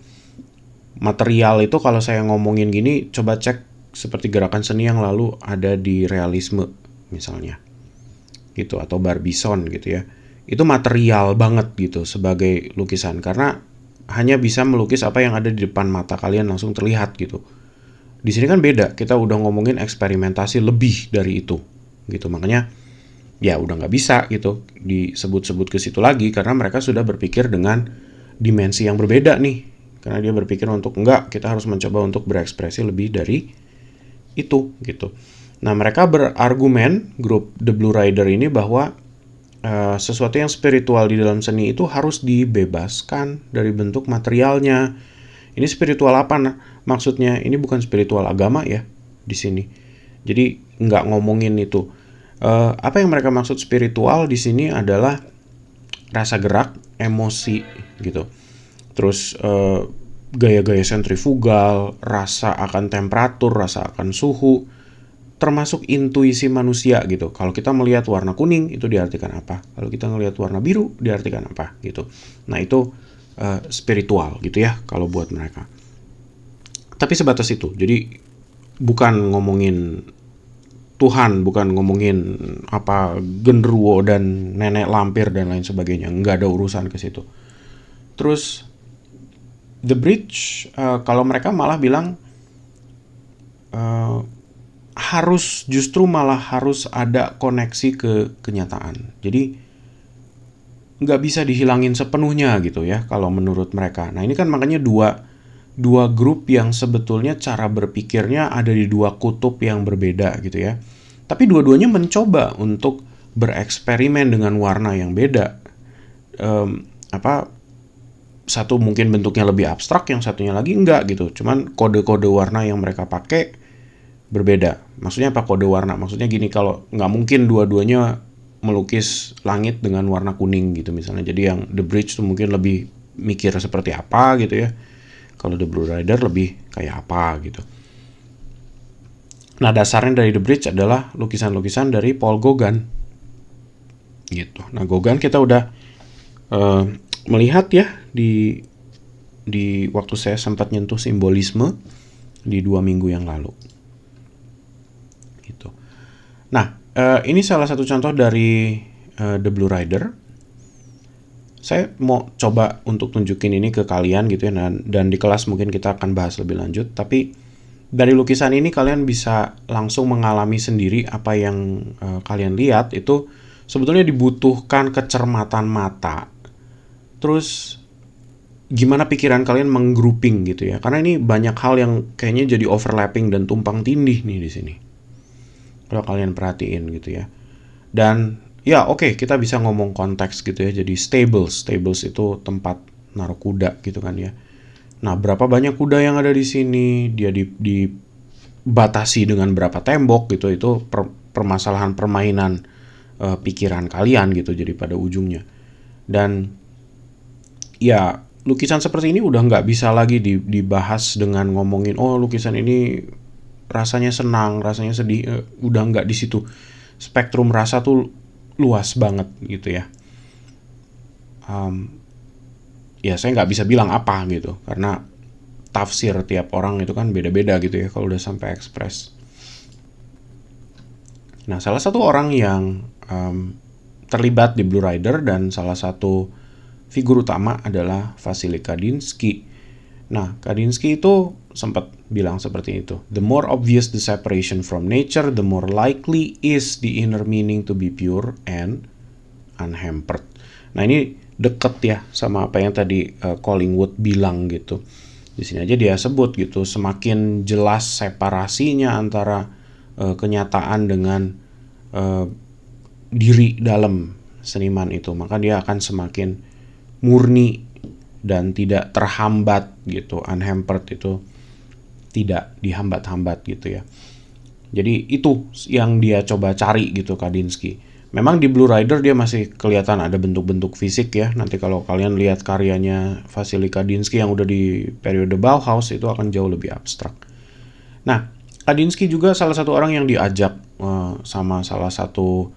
Material itu kalau saya ngomongin gini, coba cek seperti gerakan seni yang lalu ada di realisme misalnya gitu, atau Barbizon gitu ya. Itu material banget gitu sebagai lukisan, karena hanya bisa melukis apa yang ada di depan mata kalian langsung terlihat gitu. Di sini kan beda, kita udah ngomongin eksperimentasi lebih dari itu gitu. Makanya ya udah nggak bisa gitu disebut-sebut ke situ lagi, karena mereka sudah berpikir dengan dimensi yang berbeda nih. Karena dia berpikir untuk enggak, kita harus mencoba untuk berekspresi lebih dari itu gitu. Nah, mereka berargumen, grup The Blue Rider ini, bahwa sesuatu yang spiritual di dalam seni itu harus dibebaskan dari bentuk materialnya. Ini spiritual apa maksudnya? Ini bukan spiritual agama ya di sini. Jadi nggak ngomongin itu. Apa yang mereka maksud spiritual di sini adalah rasa gerak, emosi gitu. Terus gaya-gaya sentrifugal, rasa akan temperatur, rasa akan suhu, termasuk intuisi manusia gitu. Kalau kita melihat warna kuning itu diartikan apa? Kalau kita melihat warna biru diartikan apa gitu. Nah, itu spiritual gitu ya kalau buat mereka. Tapi sebatas itu. Jadi bukan ngomongin Tuhan, bukan ngomongin apa genderuwo dan nenek lampir dan lain sebagainya. Nggak ada urusan ke situ. Terus The Bridge, kalau mereka malah bilang justru malah harus ada koneksi ke kenyataan. Jadi nggak bisa dihilangin sepenuhnya gitu ya kalau menurut mereka. Nah, ini kan makanya dua grup yang sebetulnya cara berpikirnya ada di dua kutub yang berbeda gitu ya. Tapi dua-duanya mencoba untuk bereksperimen dengan warna yang beda. Satu mungkin bentuknya lebih abstrak, yang satunya lagi enggak gitu. Cuman kode-kode warna yang mereka pakai berbeda. Maksudnya apa kode warna? Maksudnya gini, kalau nggak mungkin dua-duanya melukis langit dengan warna kuning gitu misalnya. Jadi yang The Bridge tuh mungkin lebih mikir seperti apa gitu ya. Kalau The Blue Rider lebih kayak apa gitu. Nah, dasarnya dari The Bridge adalah lukisan-lukisan dari Paul Gauguin gitu. Nah, Gauguin kita udah melihat ya di waktu saya sempat nyentuh simbolisme di 2 minggu yang lalu gitu. Nah, ini salah satu contoh dari The Blue Rider. Saya mau coba untuk tunjukin ini ke kalian gitu ya, dan di kelas mungkin kita akan bahas lebih lanjut. Tapi dari lukisan ini kalian bisa langsung mengalami sendiri apa yang kalian lihat itu sebetulnya dibutuhkan kecermatan mata. Terus gimana pikiran kalian menggrouping gitu ya. Karena ini banyak hal yang kayaknya jadi overlapping dan tumpang tindih nih di sini. Kalau kalian perhatiin gitu ya. Dan ya oke, kita bisa ngomong konteks gitu ya. Jadi stables itu tempat naruh kuda gitu kan ya. Nah, berapa banyak kuda yang ada di sini? Dia dibatasi dengan berapa tembok gitu. Itu permasalahan permainan pikiran kalian gitu jadi pada ujungnya. Dan ya lukisan seperti ini udah nggak bisa lagi dibahas dengan ngomongin oh lukisan ini rasanya senang, rasanya sedih, udah nggak di situ. Spektrum rasa tuh luas banget gitu ya. Ya saya nggak bisa bilang apa gitu karena tafsir tiap orang itu kan beda-beda gitu ya kalau udah sampai ekspres. Nah, salah satu orang yang terlibat di Blue Rider dan salah satu figur utama adalah Vasily Kandinsky. Nah, Kandinsky itu sempat bilang seperti itu. The more obvious the separation from nature, the more likely is the inner meaning to be pure and unhampered. Nah, ini deket ya sama apa yang tadi Collingwood bilang gitu. Di sini aja dia sebut gitu, semakin jelas separasinya antara kenyataan dengan diri dalam seniman itu, maka dia akan semakin murni dan tidak terhambat gitu. Unhampered itu tidak dihambat-hambat gitu ya. Jadi itu yang dia coba cari gitu Kandinsky. Memang di Blue Rider dia masih kelihatan ada bentuk-bentuk fisik ya. Nanti kalau kalian lihat karyanya Vasily Kandinsky yang udah di periode Bauhaus itu akan jauh lebih abstrak. Nah, Kandinsky juga salah satu orang yang diajak sama salah satu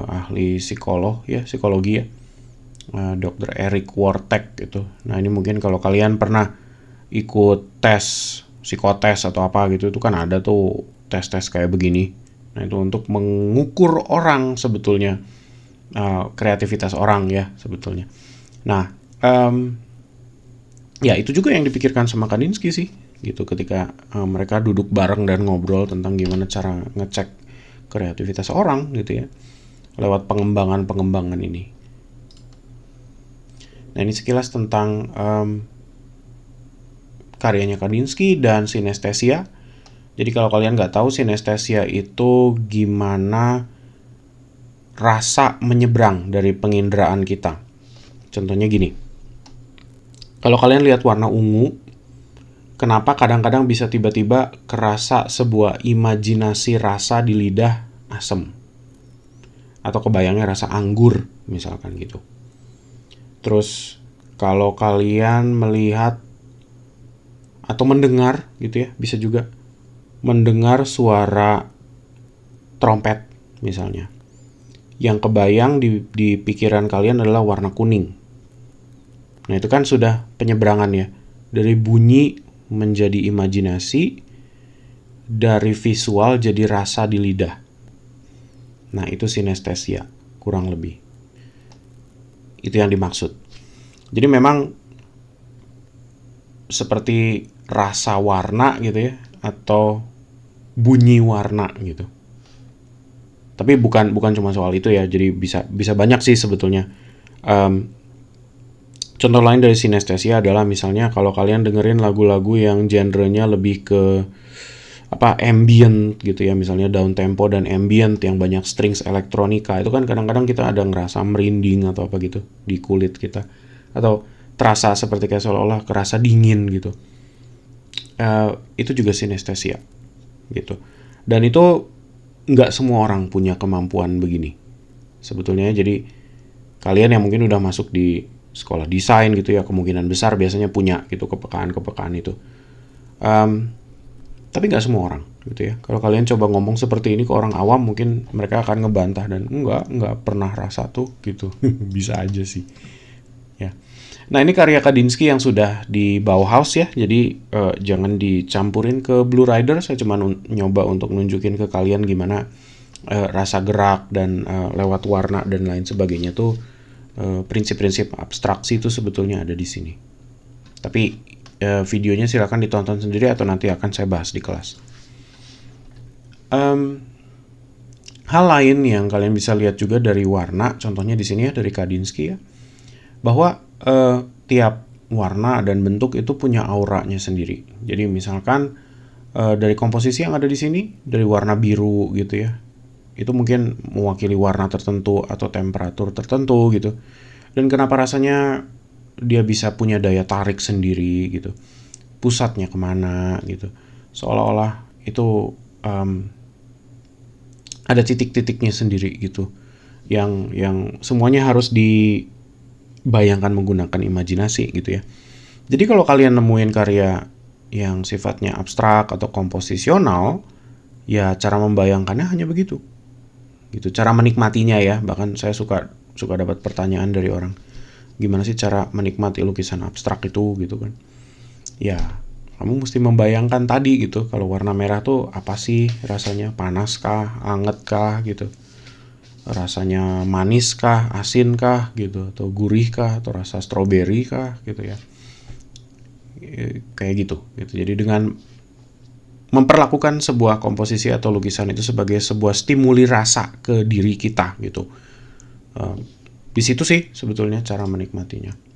ahli psikologi ya. Dr. Eric Wortek gitu. Nah, ini mungkin kalau kalian pernah ikut tes psikotes atau apa gitu itu kan ada tuh tes-tes kayak begini. Nah, itu untuk mengukur orang sebetulnya kreativitas orang ya sebetulnya. Nah, ya itu juga yang dipikirkan sama Kandinsky sih gitu ketika mereka duduk bareng dan ngobrol tentang gimana cara ngecek kreativitas orang gitu ya lewat pengembangan ini. Nah, ini sekilas tentang karyanya Kandinsky dan sinestesia. Jadi kalau kalian nggak tahu sinestesia itu gimana rasa menyeberang dari penginderaan kita. Contohnya gini. Kalau kalian lihat warna ungu, kenapa kadang-kadang bisa tiba-tiba kerasa sebuah imajinasi rasa di lidah asem? Atau kebayangnya rasa anggur misalkan gitu. Terus kalau kalian melihat atau mendengar gitu ya, bisa juga mendengar suara trompet misalnya. Yang kebayang di pikiran kalian adalah warna kuning. Nah, itu kan sudah penyeberangan ya. Dari bunyi menjadi imajinasi, dari visual jadi rasa di lidah. Nah, itu sinestesia kurang lebih. Itu yang dimaksud. Jadi memang seperti rasa warna gitu ya atau bunyi warna gitu. Tapi bukan cuma soal itu ya. Jadi bisa banyak sih sebetulnya. Contoh lain dari sinestesia adalah misalnya kalau kalian dengerin lagu-lagu yang genrenya lebih ke ambient gitu ya, misalnya down tempo dan ambient yang banyak strings elektronika, itu kan kadang-kadang kita ada ngerasa merinding atau apa gitu di kulit kita, atau terasa seperti kayak seolah-olah kerasa dingin gitu. Itu juga sinestesia. gitu. Dan itu nggak semua orang punya kemampuan begini sebetulnya. Jadi kalian yang mungkin udah masuk di sekolah desain gitu ya, kemungkinan besar biasanya punya gitu kepekaan itu. Tapi nggak semua orang gitu ya. Kalau kalian coba ngomong seperti ini ke orang awam, mungkin mereka akan ngebantah dan nggak pernah rasa tuh gitu. Bisa aja sih ya. Nah, ini karya Kandinsky yang sudah di Bauhaus ya, jadi jangan dicampurin ke Blue Rider. Saya cuma nyoba untuk nunjukin ke kalian gimana rasa gerak dan lewat warna dan lain sebagainya tuh, prinsip-prinsip abstraksi itu sebetulnya ada di sini. Tapi videonya silakan ditonton sendiri atau nanti akan saya bahas di kelas. Hal lain yang kalian bisa lihat juga dari warna, contohnya di sini ya dari Kandinsky ya, bahwa tiap warna dan bentuk itu punya auranya sendiri. Jadi misalkan dari komposisi yang ada di sini, dari warna biru gitu ya, itu mungkin mewakili warna tertentu atau temperatur tertentu gitu. Dan kenapa rasanya dia bisa punya daya tarik sendiri gitu, pusatnya kemana gitu, seolah-olah itu ada titik-titiknya sendiri gitu, yang semuanya harus dibayangkan menggunakan imajinasi gitu ya. Jadi kalau kalian nemuin karya yang sifatnya abstrak atau komposisional, ya cara membayangkannya hanya begitu gitu, cara menikmatinya ya. Bahkan saya suka dapat pertanyaan dari orang, gimana sih cara menikmati lukisan abstrak itu gitu kan. Ya kamu mesti membayangkan tadi gitu, kalau warna merah tuh apa sih rasanya, panas kah, anget kah gitu, rasanya manis kah, asin kah gitu, atau gurih kah, atau rasa stroberi kah gitu ya, kayak gitu. Jadi dengan memperlakukan sebuah komposisi atau lukisan itu sebagai sebuah stimuli rasa ke diri kita gitu. Di situ sih sebetulnya cara menikmatinya.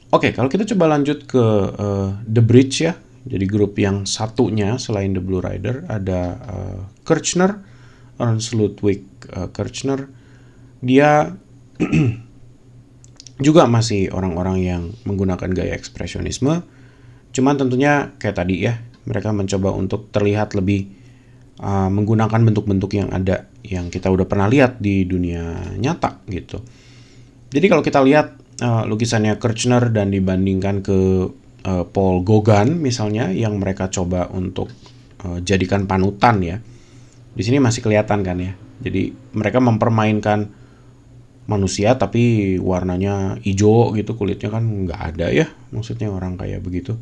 Oke, kalau kita coba lanjut ke The Bridge ya. Jadi grup yang satunya selain The Blue Rider ada Kirchner, Ernst Ludwig Kirchner. Dia juga masih orang-orang yang menggunakan gaya ekspresionisme. Cuman tentunya kayak tadi ya, mereka mencoba untuk terlihat lebih menggunakan bentuk-bentuk yang ada, yang kita udah pernah lihat di dunia nyata gitu. Jadi kalau kita lihat lukisannya Kirchner dan dibandingkan ke Paul Gauguin misalnya, yang mereka coba untuk jadikan panutan ya, di sini masih kelihatan kan ya. Jadi mereka mempermainkan manusia tapi warnanya hijau gitu, kulitnya kan nggak ada ya, maksudnya orang kayak begitu.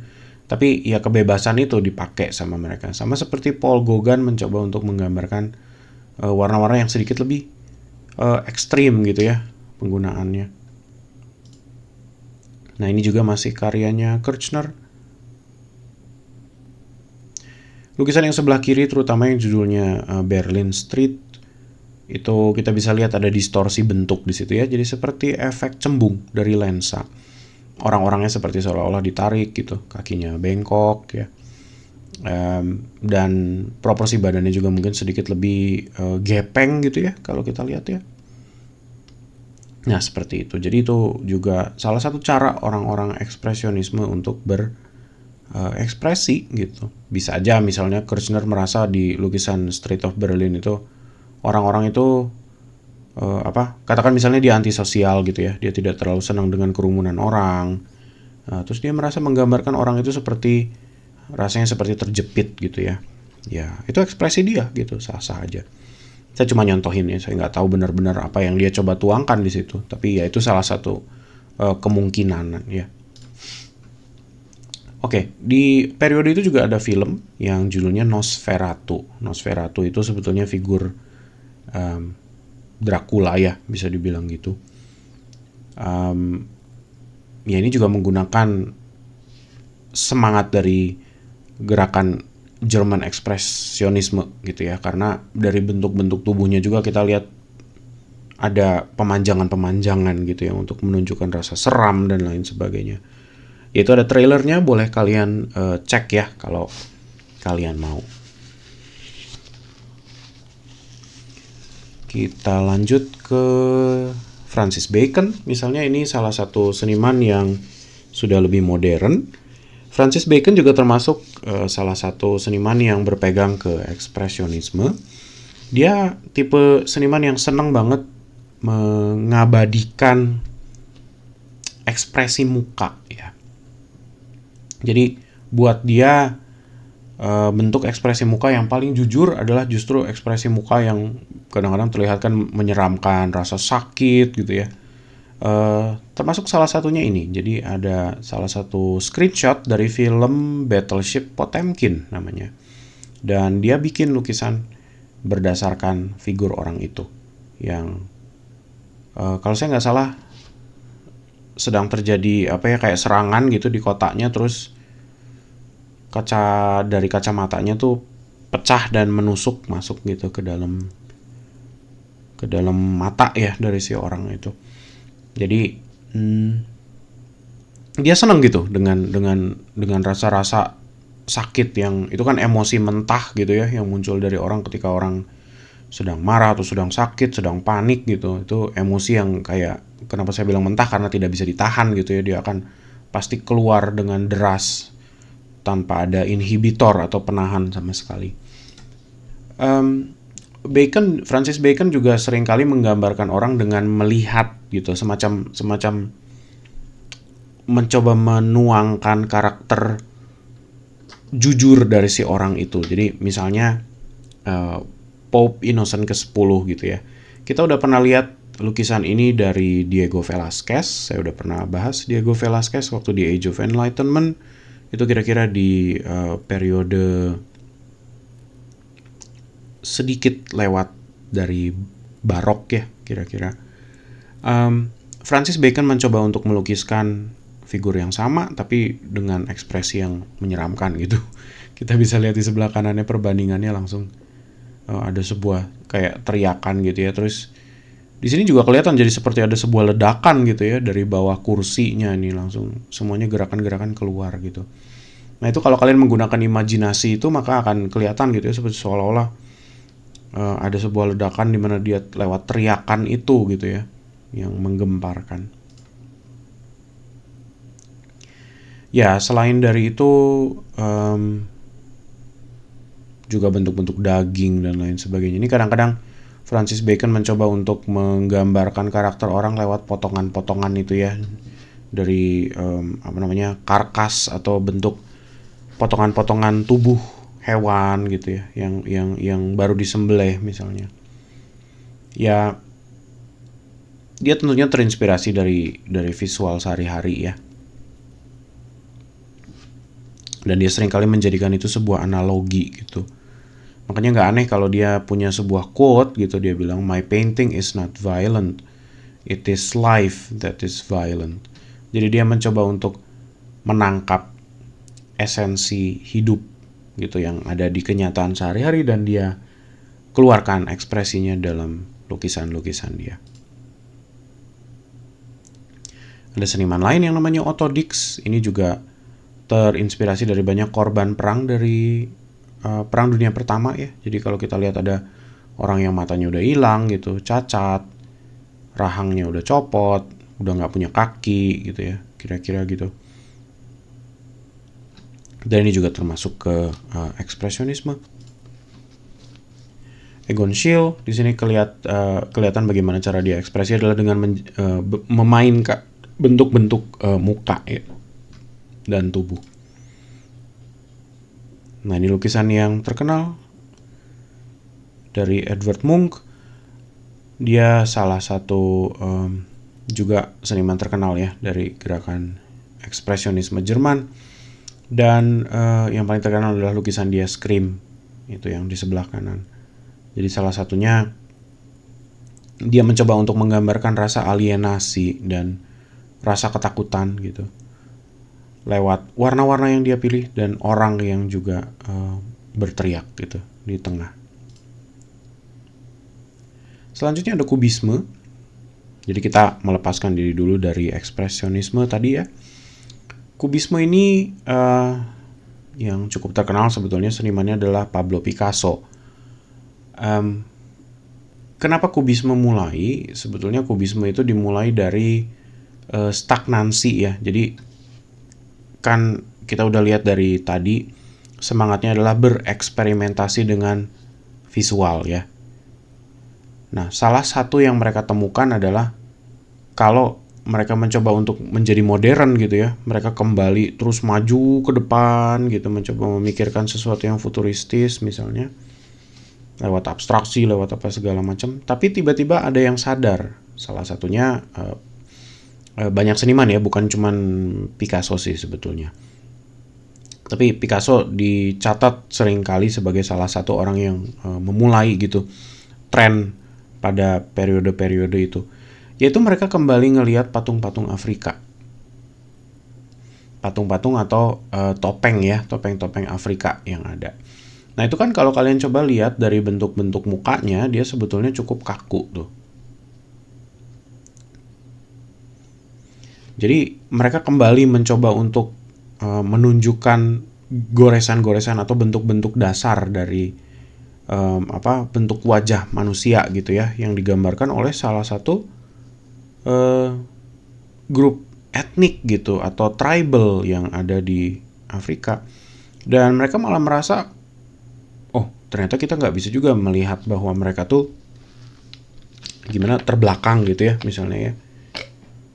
Tapi ya kebebasan itu dipakai sama mereka. Sama seperti Paul Gauguin mencoba untuk menggambarkan warna-warna yang sedikit lebih ekstrim gitu ya penggunaannya. Nah ini juga masih karyanya Kirchner. Lukisan yang sebelah kiri terutama yang judulnya Berlin Street, itu kita bisa lihat ada distorsi bentuk di situ ya. Jadi seperti efek cembung dari lensa. Orang-orangnya seperti seolah-olah ditarik gitu, kakinya bengkok ya. Dan proporsi badannya juga mungkin sedikit lebih gepeng gitu ya kalau kita lihat ya. Nah seperti itu. Jadi itu juga salah satu cara orang-orang ekspresionisme untuk berekspresi gitu. Bisa aja misalnya Kirchner merasa di lukisan Street of Berlin itu orang-orang itu katakan misalnya dia antisosial gitu ya, dia tidak terlalu senang dengan kerumunan orang. Terus dia merasa menggambarkan orang itu seperti rasanya seperti terjepit gitu ya. Ya itu ekspresi dia gitu, sah-sah aja. Saya cuma nyontohin ya, saya nggak tahu benar-benar apa yang dia coba tuangkan di situ. Tapi ya itu salah satu kemungkinan ya. Oke, di periode itu juga ada film yang judulnya Nosferatu. Nosferatu itu sebetulnya figur Dracula ya, bisa dibilang gitu. Ya ini juga menggunakan semangat dari gerakan German ekspresionisme gitu ya, karena dari bentuk-bentuk tubuhnya juga kita lihat ada pemanjangan-pemanjangan gitu ya untuk menunjukkan rasa seram dan lain sebagainya. Itu ada trailernya, boleh kalian cek ya kalau kalian mau. Kita lanjut ke Francis Bacon misalnya. Ini salah satu seniman yang sudah lebih modern. Francis Bacon juga termasuk salah satu seniman yang berpegang ke ekspresionisme. Dia tipe seniman yang senang banget mengabadikan ekspresi muka ya. Jadi buat dia bentuk ekspresi muka yang paling jujur adalah justru ekspresi muka yang kadang-kadang terlihat kan menyeramkan, rasa sakit gitu ya. Termasuk salah satunya ini. Jadi ada salah satu screenshot dari film Battleship Potemkin namanya. Dan dia bikin lukisan berdasarkan figur orang itu yang kalau saya nggak salah sedang terjadi kayak serangan gitu di kotaknya, terus dari kacamatanya tuh pecah dan menusuk masuk gitu ke dalam mata ya dari si orang itu. Jadi dia seneng gitu dengan rasa-rasa sakit yang itu kan emosi mentah gitu ya yang muncul dari orang ketika orang sedang marah atau sedang sakit, sedang panik gitu. Itu emosi yang kayak, kenapa saya bilang mentah, karena tidak bisa ditahan gitu ya. Dia akan pasti keluar dengan deras tanpa ada inhibitor atau penahan sama sekali. Francis Bacon juga seringkali menggambarkan orang dengan melihat gitu, semacam mencoba menuangkan karakter jujur dari si orang itu. Jadi misalnya Pope Innocent ke-10 gitu ya. Kita udah pernah lihat lukisan ini dari Diego Velázquez. Saya udah pernah bahas Diego Velázquez waktu di Age of Enlightenment. Itu kira-kira di periode sedikit lewat dari barok ya kira-kira. Francis Bacon mencoba untuk melukiskan figur yang sama tapi dengan ekspresi yang menyeramkan gitu. Kita bisa lihat di sebelah kanannya perbandingannya langsung ada sebuah kayak teriakan gitu ya. Terus di sini juga kelihatan jadi seperti ada sebuah ledakan gitu ya dari bawah kursinya, nih langsung semuanya gerakan-gerakan keluar gitu. Nah itu kalau kalian menggunakan imajinasi itu maka akan kelihatan gitu ya, seperti seolah-olah ada sebuah ledakan di mana dia lewat teriakan itu gitu ya yang menggemparkan. Ya selain dari itu juga bentuk-bentuk daging dan lain sebagainya. Ini kadang-kadang Francis Bacon mencoba untuk menggambarkan karakter orang lewat potongan-potongan itu ya, dari karkas atau bentuk potongan-potongan tubuh hewan gitu ya, yang baru disembelih misalnya. Ya dia tentunya terinspirasi dari visual sehari-hari ya. Dan dia seringkali menjadikan itu sebuah analogi gitu. Makanya nggak aneh kalau dia punya sebuah quote gitu, dia bilang, "My painting is not violent, it is life that is violent." Jadi dia mencoba untuk menangkap esensi hidup gitu yang ada di kenyataan sehari-hari dan dia keluarkan ekspresinya dalam lukisan-lukisan dia. Ada seniman lain yang namanya Otto Dix. Ini juga terinspirasi dari banyak korban perang dari Perang Dunia Pertama ya. Jadi kalau kita lihat ada orang yang matanya udah hilang gitu, cacat, rahangnya udah copot, udah nggak punya kaki gitu ya, kira-kira gitu. Dan ini juga termasuk ke ekspresionisme. Egon Schiele di sini kelihatan bagaimana cara dia ekspresi adalah dengan memainkan bentuk-bentuk muka ya, dan tubuh. Nah ini lukisan yang terkenal dari Edvard Munch. Dia salah satu juga seniman terkenal ya dari gerakan ekspresionisme Jerman. Dan yang paling terkenal adalah lukisan dia Scream, itu yang di sebelah kanan. Jadi salah satunya dia mencoba untuk menggambarkan rasa alienasi dan rasa ketakutan gitu lewat warna-warna yang dia pilih dan orang yang juga berteriak gitu di tengah. Selanjutnya ada kubisme. Jadi kita melepaskan diri dulu dari ekspresionisme tadi ya. Kubisme ini yang cukup terkenal sebetulnya senimannya adalah Pablo Picasso. Kenapa kubisme mulai? Sebetulnya kubisme itu dimulai dari stagnansi ya. Jadi kan kita udah lihat dari tadi, semangatnya adalah bereksperimentasi dengan visual ya. Nah, salah satu yang mereka temukan adalah kalau mereka mencoba untuk menjadi modern gitu ya, mereka kembali terus maju ke depan gitu, mencoba memikirkan sesuatu yang futuristis misalnya, lewat abstraksi, lewat apa segala macam. Tapi tiba-tiba ada yang sadar. Salah satunya banyak seniman ya, bukan cuman Picasso sih sebetulnya. Tapi Picasso dicatat seringkali sebagai salah satu orang yang memulai gitu tren pada periode-periode itu. Yaitu mereka kembali ngelihat patung-patung Afrika. Patung-patung atau topeng ya, topeng-topeng Afrika yang ada. Nah itu kan kalau kalian coba lihat dari bentuk-bentuk mukanya, dia sebetulnya cukup kaku tuh. Jadi mereka kembali mencoba untuk menunjukkan goresan-goresan atau bentuk-bentuk dasar dari bentuk wajah manusia gitu ya, yang digambarkan oleh salah satu grup etnik gitu atau tribal yang ada di Afrika. Dan mereka malah merasa, oh ternyata kita nggak bisa juga melihat bahwa mereka tuh gimana terbelakang gitu ya misalnya ya.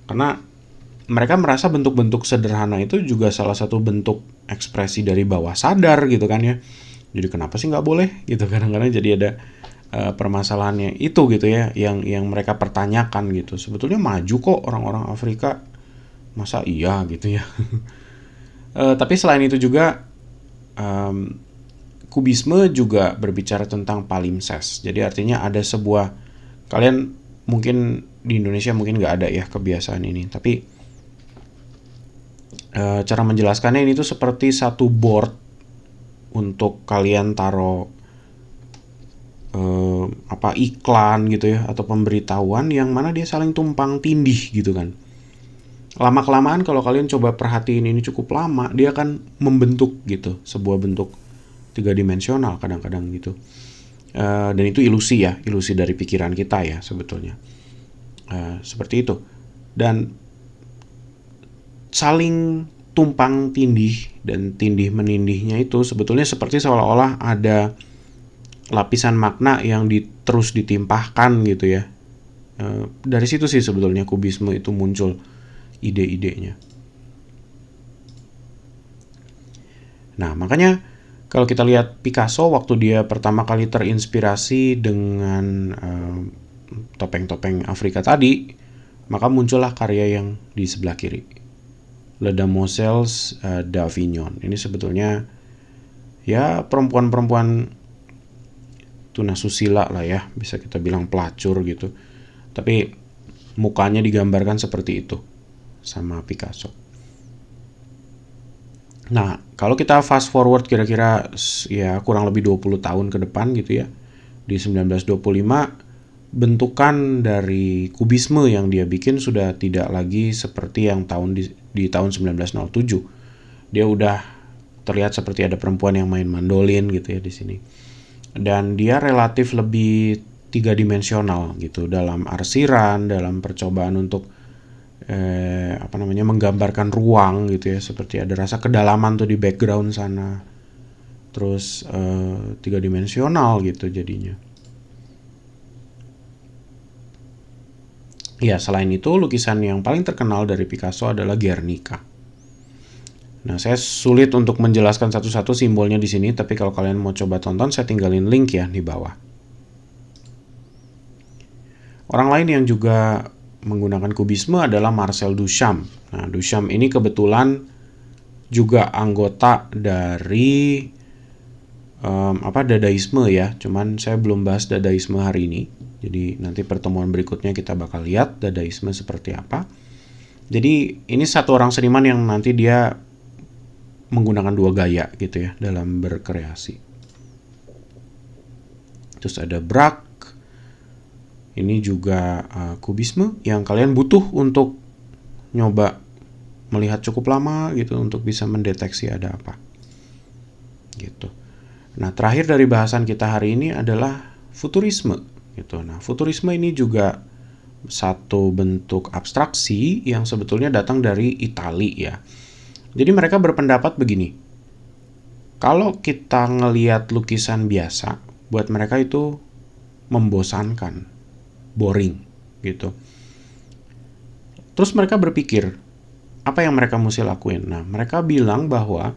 Karena mereka merasa bentuk-bentuk sederhana itu juga salah satu bentuk ekspresi dari bawah sadar gitu kan ya. Jadi kenapa sih nggak boleh gitu, kadang-kadang jadi ada permasalahannya itu gitu ya, yang mereka pertanyakan gitu. Sebetulnya maju kok orang-orang Afrika, masa iya gitu ya. Tapi selain itu juga kubisme juga berbicara tentang palimpsest. Jadi artinya ada sebuah, kalian mungkin di Indonesia mungkin nggak ada ya kebiasaan ini, tapi cara menjelaskannya ini tuh seperti satu board untuk kalian taruh iklan gitu ya atau pemberitahuan yang mana dia saling tumpang tindih gitu kan. Lama kelamaan kalau kalian coba perhatiin ini cukup lama, dia akan membentuk gitu sebuah bentuk tiga dimensional kadang-kadang gitu. Dan itu ilusi ya, ilusi dari pikiran kita ya sebetulnya. Seperti itu. Dan saling tumpang tindih dan tindih menindihnya itu sebetulnya seperti seolah-olah ada lapisan makna yang terus ditimpahkan gitu ya. Dari situ sih sebetulnya kubisme itu muncul ide-idenya. Nah makanya kalau kita lihat Picasso waktu dia pertama kali terinspirasi dengan topeng-topeng Afrika tadi, maka muncullah karya yang di sebelah kiri, Les Demoiselles d'Avignon. Ini sebetulnya ya perempuan-perempuan tunasusila lah ya, bisa kita bilang pelacur gitu. Tapi mukanya digambarkan seperti itu sama Picasso. Nah, kalau kita fast forward kira-kira ya kurang lebih 20 tahun ke depan gitu ya. Di 1925 bentukan dari kubisme yang dia bikin sudah tidak lagi seperti yang di tahun 1907. Dia udah terlihat seperti ada perempuan yang main mandolin gitu ya di sini. Dan dia relatif lebih tiga dimensional gitu dalam arsiran, dalam percobaan untuk menggambarkan ruang gitu ya, seperti ada rasa kedalaman tuh di background sana. Terus tiga dimensional gitu jadinya. Ya, selain itu lukisan yang paling terkenal dari Picasso adalah Guernica. Nah, saya sulit untuk menjelaskan satu-satu simbolnya di sini, tapi kalau kalian mau coba tonton, saya tinggalin link ya di bawah. Orang lain yang juga menggunakan kubisme adalah Marcel Duchamp. Nah, Duchamp ini kebetulan juga anggota dari Dadaisme ya. Cuman saya belum bahas Dadaisme hari ini. Jadi nanti pertemuan berikutnya kita bakal lihat Dadaisme seperti apa. Jadi ini satu orang seniman yang nanti dia menggunakan dua gaya gitu ya dalam berkreasi. Terus ada Braque. Ini juga kubisme yang kalian butuh untuk nyoba melihat cukup lama gitu untuk bisa mendeteksi ada apa. Gitu. Nah, terakhir dari bahasan kita hari ini adalah futurisme gitu. Nah, futurisme ini juga satu bentuk abstraksi yang sebetulnya datang dari Italia ya. Jadi mereka berpendapat begini, kalau kita ngelihat lukisan biasa, buat mereka itu membosankan, boring gitu. Terus mereka berpikir, apa yang mereka mesti lakuin? Nah, mereka bilang bahwa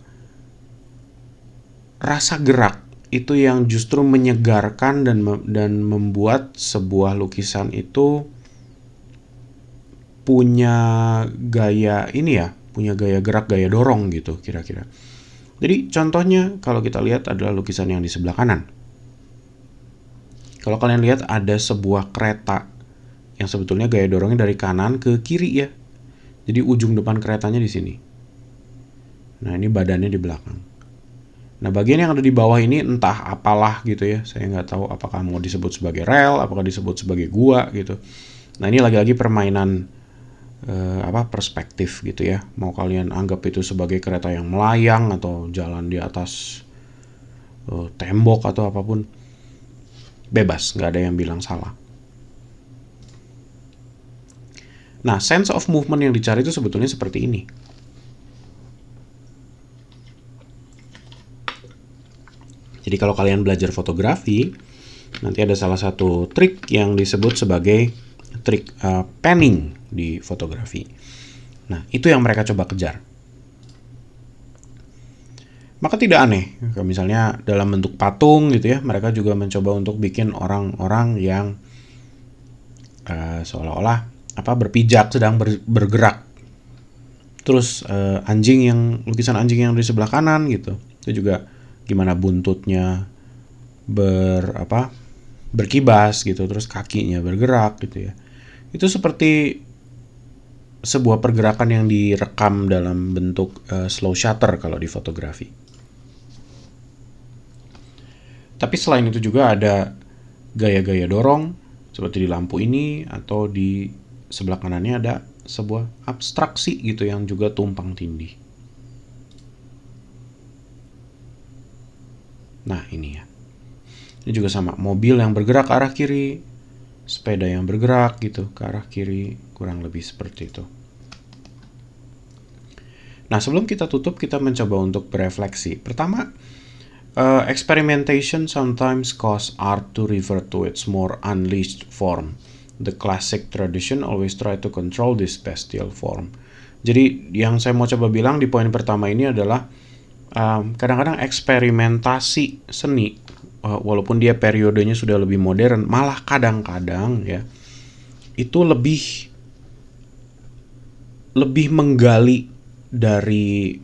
rasa gerak itu yang justru menyegarkan dan membuat sebuah lukisan itu punya gaya ini ya, punya gaya gerak, gaya dorong gitu kira-kira. Jadi contohnya kalau kita lihat adalah lukisan yang di sebelah kanan. Kalau kalian lihat ada sebuah kereta yang sebetulnya gaya dorongnya dari kanan ke kiri ya. Jadi ujung depan keretanya di sini. Nah, ini badannya di belakang. Nah, bagian yang ada di bawah ini entah apalah gitu ya. Saya nggak tahu apakah mau disebut sebagai rel, apakah disebut sebagai gua gitu. Nah, ini lagi-lagi permainan perspektif gitu ya. Mau kalian anggap itu sebagai kereta yang melayang atau jalan di atas tembok atau apapun, bebas, nggak ada yang bilang salah. Nah, sense of movement yang dicari itu sebetulnya seperti ini. Jadi kalau kalian belajar fotografi, nanti ada salah satu trik yang disebut sebagai trik panning di fotografi. Nah, itu yang mereka coba kejar. Maka tidak aneh, misalnya dalam bentuk patung gitu ya, mereka juga mencoba untuk bikin orang-orang yang seolah-olah berpijak sedang bergerak. Terus lukisan anjing yang di sebelah kanan gitu, itu juga gimana buntutnya berkibas gitu, terus kakinya bergerak gitu ya. Itu seperti sebuah pergerakan yang direkam dalam bentuk slow shutter kalau di fotografi. Tapi selain itu juga ada gaya-gaya dorong seperti di lampu ini, atau di sebelah kanannya ada sebuah abstraksi gitu yang juga tumpang tindih. Nah, ini ya. Ini juga sama, mobil yang bergerak ke arah kiri, sepeda yang bergerak gitu ke arah kiri, kurang lebih seperti itu. Nah, sebelum kita tutup, kita mencoba untuk berefleksi. Pertama, experimentation sometimes cause art to revert to its more unleashed form. The classic tradition always try to control this bestial form. Jadi yang saya mau coba bilang di poin pertama ini adalah kadang-kadang eksperimentasi seni, walaupun dia periodenya sudah lebih modern, malah kadang-kadang ya itu lebih menggali dari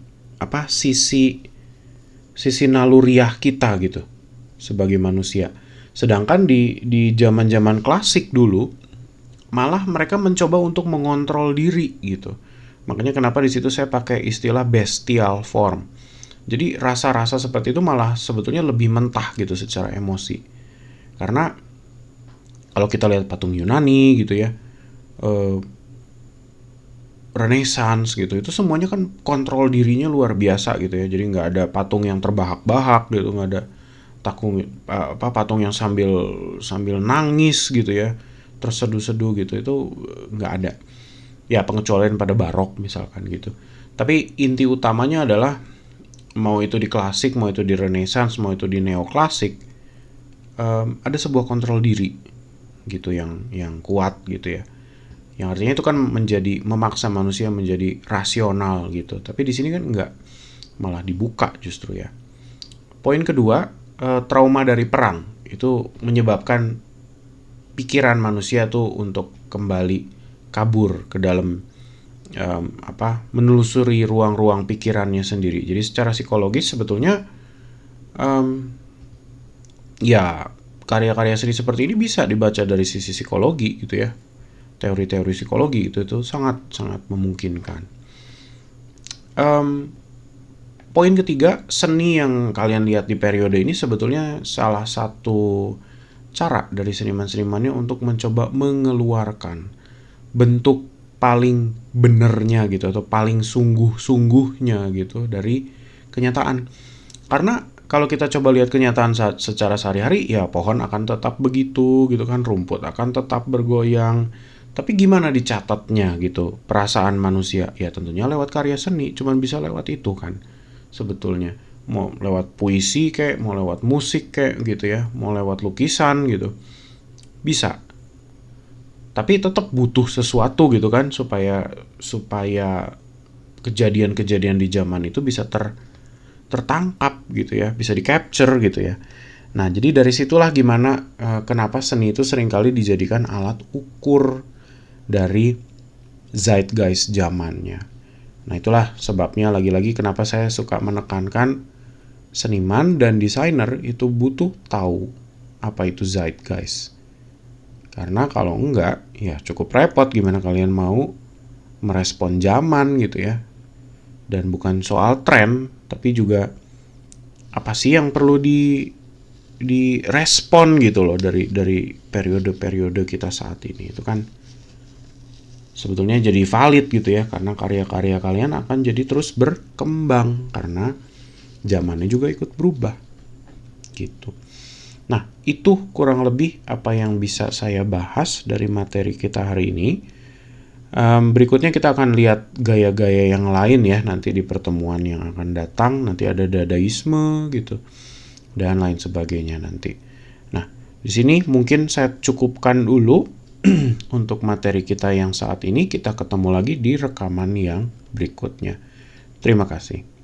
sisi naluriah kita gitu sebagai manusia. Sedangkan di zaman-zaman klasik dulu malah mereka mencoba untuk mengontrol diri gitu. Makanya kenapa di situ saya pakai istilah bestial form. Jadi rasa-rasa seperti itu malah sebetulnya lebih mentah gitu secara emosi. Karena kalau kita lihat patung Yunani gitu ya, Renaissance gitu, itu semuanya kan kontrol dirinya luar biasa gitu ya. Jadi nggak ada patung yang terbahak-bahak gitu, nggak ada patung yang sambil nangis gitu ya, terseduh-seduh gitu, itu nggak ada. Ya pengecualian pada barok misalkan gitu. Tapi inti utamanya adalah mau itu di klasik, mau itu di Renaissance, mau itu di neoklasik, ada sebuah kontrol diri gitu yang kuat gitu ya. Yang artinya itu kan memaksa manusia menjadi rasional gitu. Tapi di sini kan enggak, malah dibuka justru ya. Poin kedua, trauma dari perang itu menyebabkan pikiran manusia tuh untuk kembali kabur ke dalam menelusuri ruang-ruang pikirannya sendiri. Jadi secara psikologis sebetulnya ya karya-karya seni seperti ini bisa dibaca dari sisi psikologi gitu ya. Teori-teori psikologi itu sangat memungkinkan. Poin ketiga, seni yang kalian lihat di periode ini sebetulnya salah satu cara dari seniman-senimannya untuk mencoba mengeluarkan bentuk paling benernya gitu, atau paling sungguh-sungguhnya gitu dari kenyataan. Karena kalau kita coba lihat kenyataan secara sehari-hari, ya pohon akan tetap begitu gitu kan, rumput akan tetap bergoyang, Tapi gimana dicatatnya gitu, perasaan manusia? Ya tentunya lewat karya seni, cuman bisa lewat itu kan sebetulnya. Mau lewat puisi kayak, mau lewat musik kayak gitu ya, mau lewat lukisan gitu. Bisa. Tapi tetap butuh sesuatu gitu kan supaya supaya kejadian-kejadian di zaman itu bisa tertangkap gitu ya, bisa di capture gitu ya. Nah, jadi dari situlah gimana kenapa seni itu seringkali dijadikan alat ukur dari zeitgeist zamannya. Nah, itulah sebabnya lagi-lagi kenapa saya suka menekankan seniman dan desainer itu butuh tahu apa itu zeitgeist. Karena kalau enggak, ya cukup repot gimana kalian mau merespon zaman gitu ya. Dan bukan soal tren, tapi juga apa sih yang perlu direspon gitu loh dari periode-periode kita saat ini. Itu kan sebetulnya jadi valid gitu ya, karena karya-karya kalian akan jadi terus berkembang karena zamannya juga ikut berubah gitu. Nah, itu kurang lebih apa yang bisa saya bahas dari materi kita hari ini. Berikutnya kita akan lihat gaya-gaya yang lain ya nanti di pertemuan yang akan datang. Nanti ada dadaisme gitu dan lain sebagainya nanti. Nah, di sini mungkin saya cukupkan dulu untuk materi kita yang saat ini. Kita ketemu lagi di rekaman yang berikutnya. Terima kasih.